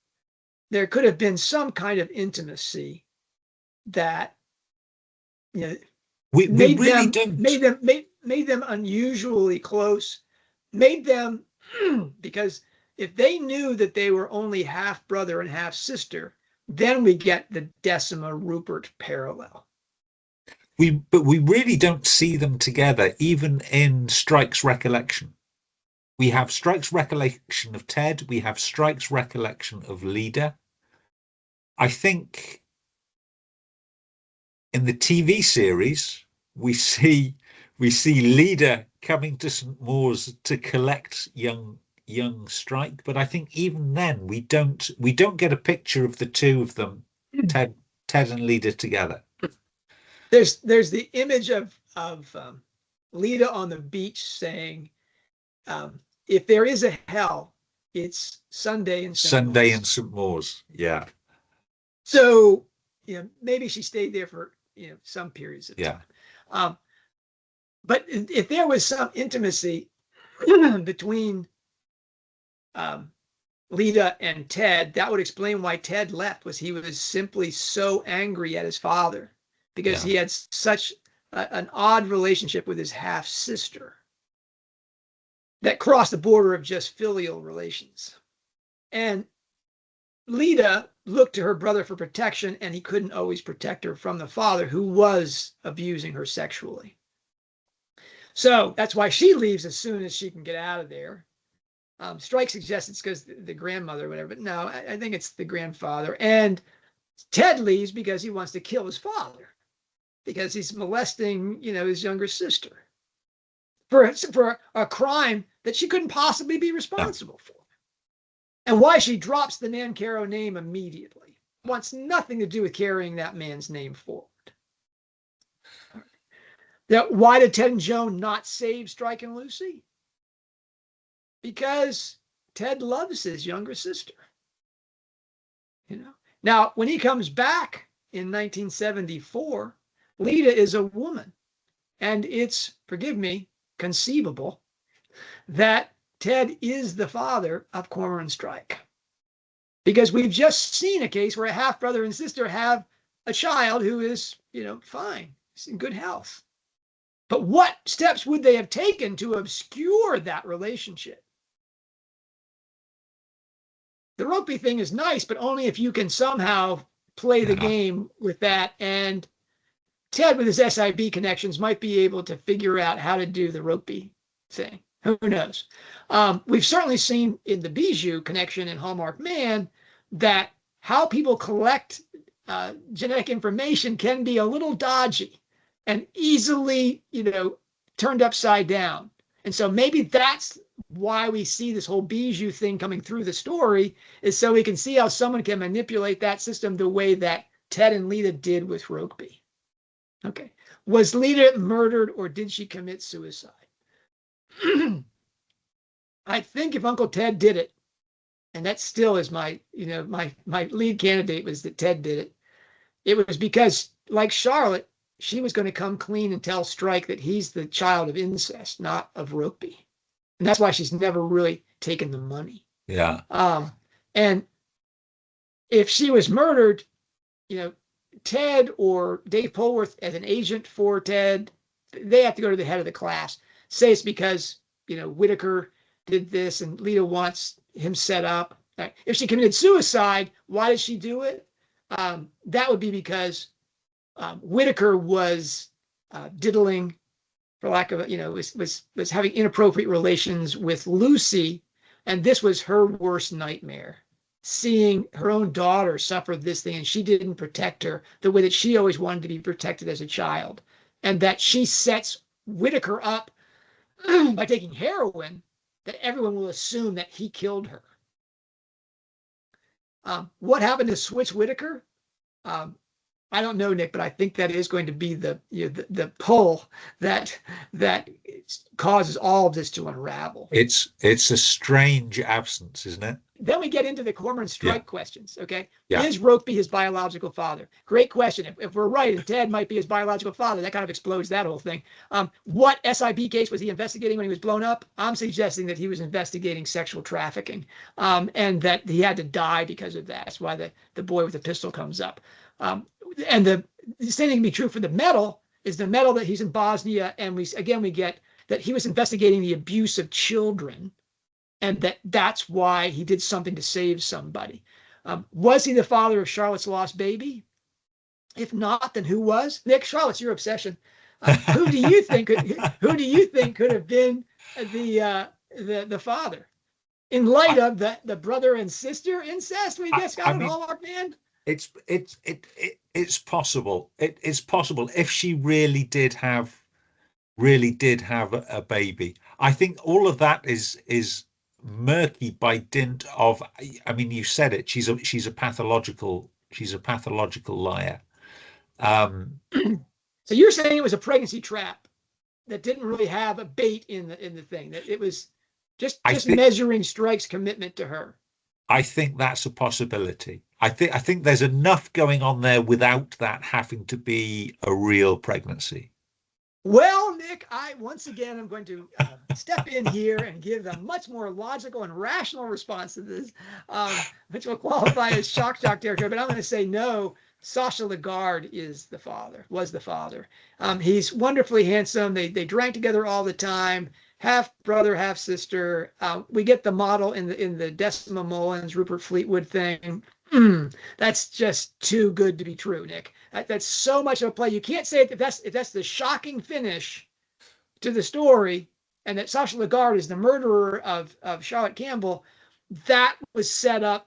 There could have been some kind of intimacy that made them unusually close, made them because if they knew that they were only half brother and half sister, then we get the Decima Rupert parallel. But we really don't see them together, even in Strike's recollection. We have Strike's recollection of Ted. We have Strike's recollection of Lida. I think in the TV series, we see Lida coming to St. Maur's to collect young Strike. But I think even then we don't get a picture of the two of them, Ted Ted and Leda together. There's the image of Leda on the beach saying, if there is a hell, it's Sunday in St. Sunday Maur's. in St. Maur's. Yeah. So, maybe she stayed there for, some periods of Yeah. time. But if there was some intimacy between Leda and Ted, that would explain why Ted left. He was simply so angry at his father because he had such an odd relationship with his half sister that crossed the border of just filial relations. And Leda looked to her brother for protection, and he couldn't always protect her from the father, who was abusing her sexually. So that's why she leaves as soon as she can get out of there. Strike suggests it's because the grandmother or whatever, but no, I think it's the grandfather. And Ted leaves because he wants to kill his father, because he's molesting, his younger sister for a crime that she couldn't possibly be responsible for. And why she drops the Nancaro name immediately. Wants nothing to do with carrying that man's name forward. Now, why did Ted and Joan not save Strike and Lucy? Because Ted loves his younger sister. Now, when he comes back in 1974, Leda is a woman. And it's, forgive me, conceivable that Ted is the father of Cormoran Strike. Because we've just seen a case where a half-brother and sister have a child who is, fine, is in good health. But what steps would they have taken to obscure that relationship? The Rokeby thing is nice, but only if you can somehow play the game with that. And Ted, with his SIB connections, might be able to figure out how to do the Rokeby thing. Who knows? We've certainly seen in the Bijou connection in Hallmarked Man that how people collect genetic information can be a little dodgy and easily, turned upside down. And so maybe that's why we see this whole Bijou thing coming through the story, is so we can see how someone can manipulate that system the way that Ted and Leda did with Rokeby. Okay. Was Leda murdered, or did she commit suicide? I think if Uncle Ted did it, and that still is my lead candidate, was that Ted did it. It was because, like Charlotte, she was going to come clean and tell Strike that he's the child of incest, not of Rokeby. And that's why she's never really taken the money. Yeah. And if she was murdered, Ted or Dave Polworth as an agent for Ted, they have to go to the head of the class. Say it's because, Whitaker did this and Leda wants him set up. If she committed suicide, why did she do it? That would be because Whitaker was diddling, for lack of was having inappropriate relations with Lucy, and this was her worst nightmare. Seeing her own daughter suffer this thing, and she didn't protect her the way that she always wanted to be protected as a child, and that she sets Whitaker up by taking heroin, that everyone will assume that he killed her. What happened to Switch Whitaker? I don't know, Nick, but I think that is going to be the pull that causes all of this to unravel. It's a strange absence, isn't it? Then we get into the Cormoran Strike questions. Okay, yeah. Is Rokeby his biological father? Great question. If we're right, and Ted might be his biological father, that kind of explodes that whole thing. What SIB case was he investigating when he was blown up? I'm suggesting that he was investigating sexual trafficking, and that he had to die because of that. That's why the boy with the pistol comes up. And the same thing can be true for the medal. Is the medal that he's in Bosnia, and we get that he was investigating the abuse of children, and that's why he did something to save somebody. Was he the father of Charlotte's lost baby? If not, then who was? Nick, Charlotte's your obsession. Who do you think? Who do you think could have been the father? In light of the brother and sister incest we just got on Hallmarked Man. It's possible. It's possible if she really did have a baby. I think all of that is murky by dint of. I mean, you said it. She's a pathological She's a pathological liar. Um, So you're saying it was a pregnancy trap that didn't really have a bait in the thing, that it was just I think measuring Strike's commitment to her. I think that's a possibility. I think there's enough going on there without that having to be a real pregnancy. Well, Nick, I once again am going to step in here and give a much more logical and rational response to this, which will qualify as shock territory. But I'm going to say no. Sacha Lagarde is the father, was the father. He's wonderfully handsome. They drank together all the time. Half brother, half sister. We get the model in the Decima Mullins, Rupert Fleetwood thing. That's just too good to be true, Nick. That's so much of a play. You can't say if that's the shocking finish to the story, and that Sacha Lagarde is the murderer of Charlotte Campbell. That was set up.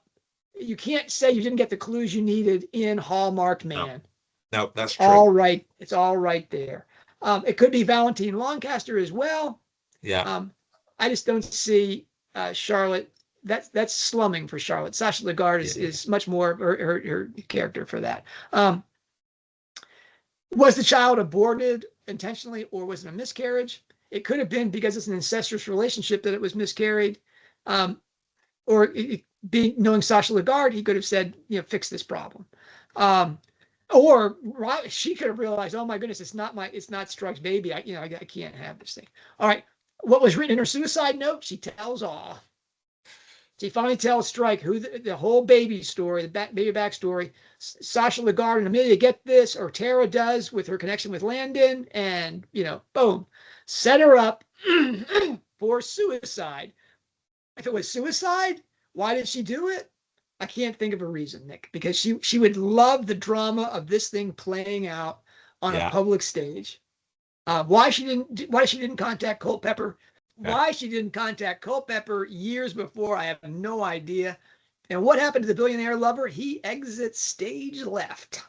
You can't say you didn't get the clues you needed in Hallmarked Man. No, that's true. All right. It's all right there. It could be Valentine Lancaster as well. Yeah. I just don't see Charlotte. That's slumming for Charlotte. Sacha Lagarde is much more her character for that. Was the child aborted intentionally, or was it a miscarriage? It could have been because it's an incestuous relationship that it was miscarried. Or knowing Sacha Lagarde, he could have said, fix this problem. Or she could have realized, oh my goodness, it's not Strike's baby. I can't have this thing. All right. What was written in her suicide note? She tells all. She finally tells Strike who the whole baby story, the baby backstory. Sacha Lagarde and Amelia get this, or Tara does with her connection with Landon, and boom, set her up for suicide. If it was suicide, why did she do it? I can't think of a reason, Nick, because she would love the drama of this thing playing out on a public stage. Why she didn't contact Culpepper? Why she didn't contact Culpepper years before, I have no idea. And what happened to the billionaire lover? He exits stage left.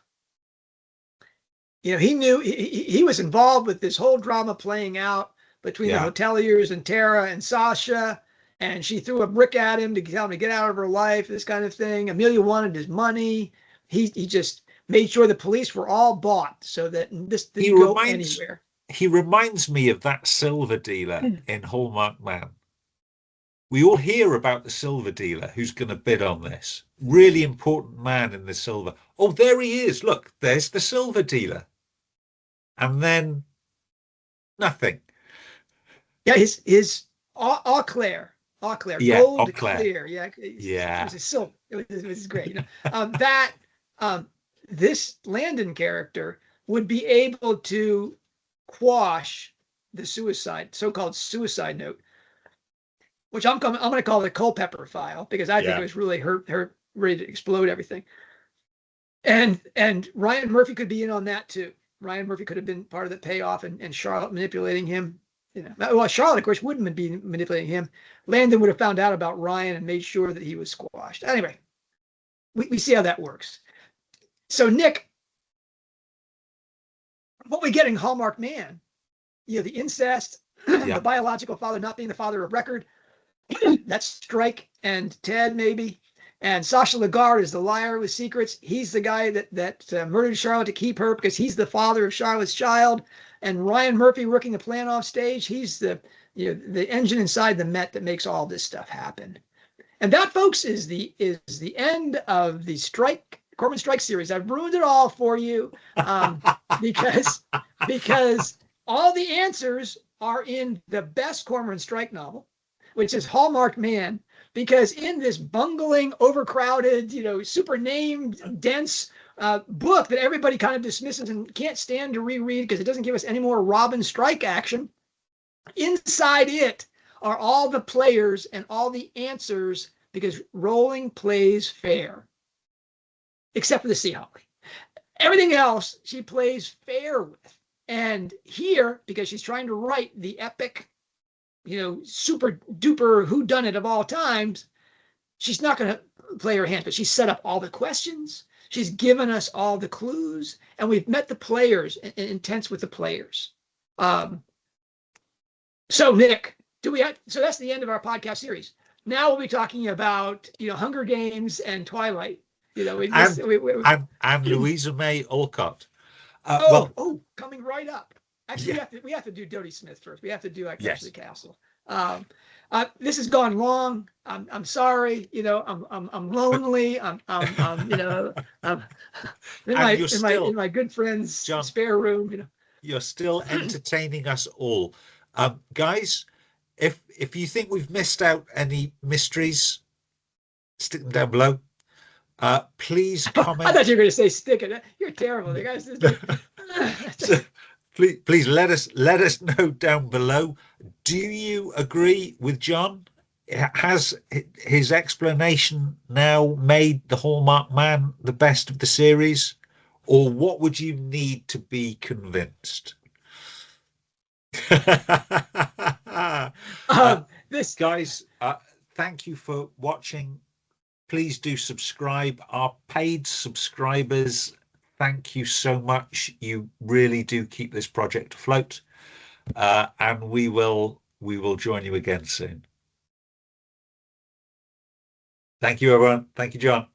He knew he was involved with this whole drama playing out between the hoteliers and Tara and Sasha. And she threw a brick at him to tell him to get out of her life, this kind of thing. Amelia wanted his money. He just made sure the police were all bought so that this didn't go anywhere. He reminds me of that silver dealer in Hallmarked Man. We all hear about the silver dealer who's going to bid on this. Really important man in the silver. Oh, there he is. Look, there's the silver dealer. And then nothing. Yeah, his Eau Claire. Yeah, gold Eau Claire. Clear. Yeah. It was a silver. It was great. This Landon character would be able to quash the so-called suicide note, which I'm going to call the Culpepper file, because I think it was really her ready to explode everything. And Ryan Murphy could be in on that too. Ryan Murphy could have been part of the payoff, and Charlotte manipulating him. Well, Charlotte, of course, wouldn't be manipulating him. Landon would have found out about Ryan and made sure that he was squashed. Anyway, we see how that works. So, Nick, what we get in Hallmarked Man, the incest, the biological father not being the father of record, that's Strike and Ted, maybe. And Sacha Lagarde is the liar with secrets. He's the guy that murdered Charlotte to keep her because he's the father of Charlotte's child. And Ryan Murphy working the plan off stage. He's the engine inside the Met that makes all this stuff happen. And that, folks, is the end of the Cormoran Strike series. I've ruined it all for you because all the answers are in the best Cormoran Strike novel, which is Hallmarked Man. Because in this bungling, overcrowded, super named, dense book that everybody kind of dismisses and can't stand to reread because it doesn't give us any more Robin Strike action, inside it are all the players and all the answers, because Rowling plays fair, except for the Sea Holly. Everything else she plays fair with. And here, because she's trying to write the epic, super duper whodunit of all times, she's not going to play her hand, but she's set up all the questions. She's given us all the clues, and we've met the players and intense with the players. So, Nick, so that's the end of our podcast series. Now we'll be talking about, Hunger Games and Twilight. You know, we just and we and Louisa May Alcott. Well, coming right up. Actually, yeah, we have to do Dodie Smith first. We have to do I Capture the yes. Castle. This has gone long. I'm sorry. You know, I'm lonely. You know, I'm And you're in still, my good friend's John, spare room. You you're still entertaining us all. Guys, if you think we've missed out any mysteries, stick them down below. Please know, I thought comment. you were going to say stick it. You're terrible. The guys just like. So please let us know down below. Do you agree with John? Has his explanation now made the Hallmark Man the best of the series, or what would you need to be convinced? This Guys, thank you for watching. Please do subscribe. Our paid subscribers, thank you so much. You really do keep this project afloat. And we will join you again soon. Thank you, everyone. Thank you, John.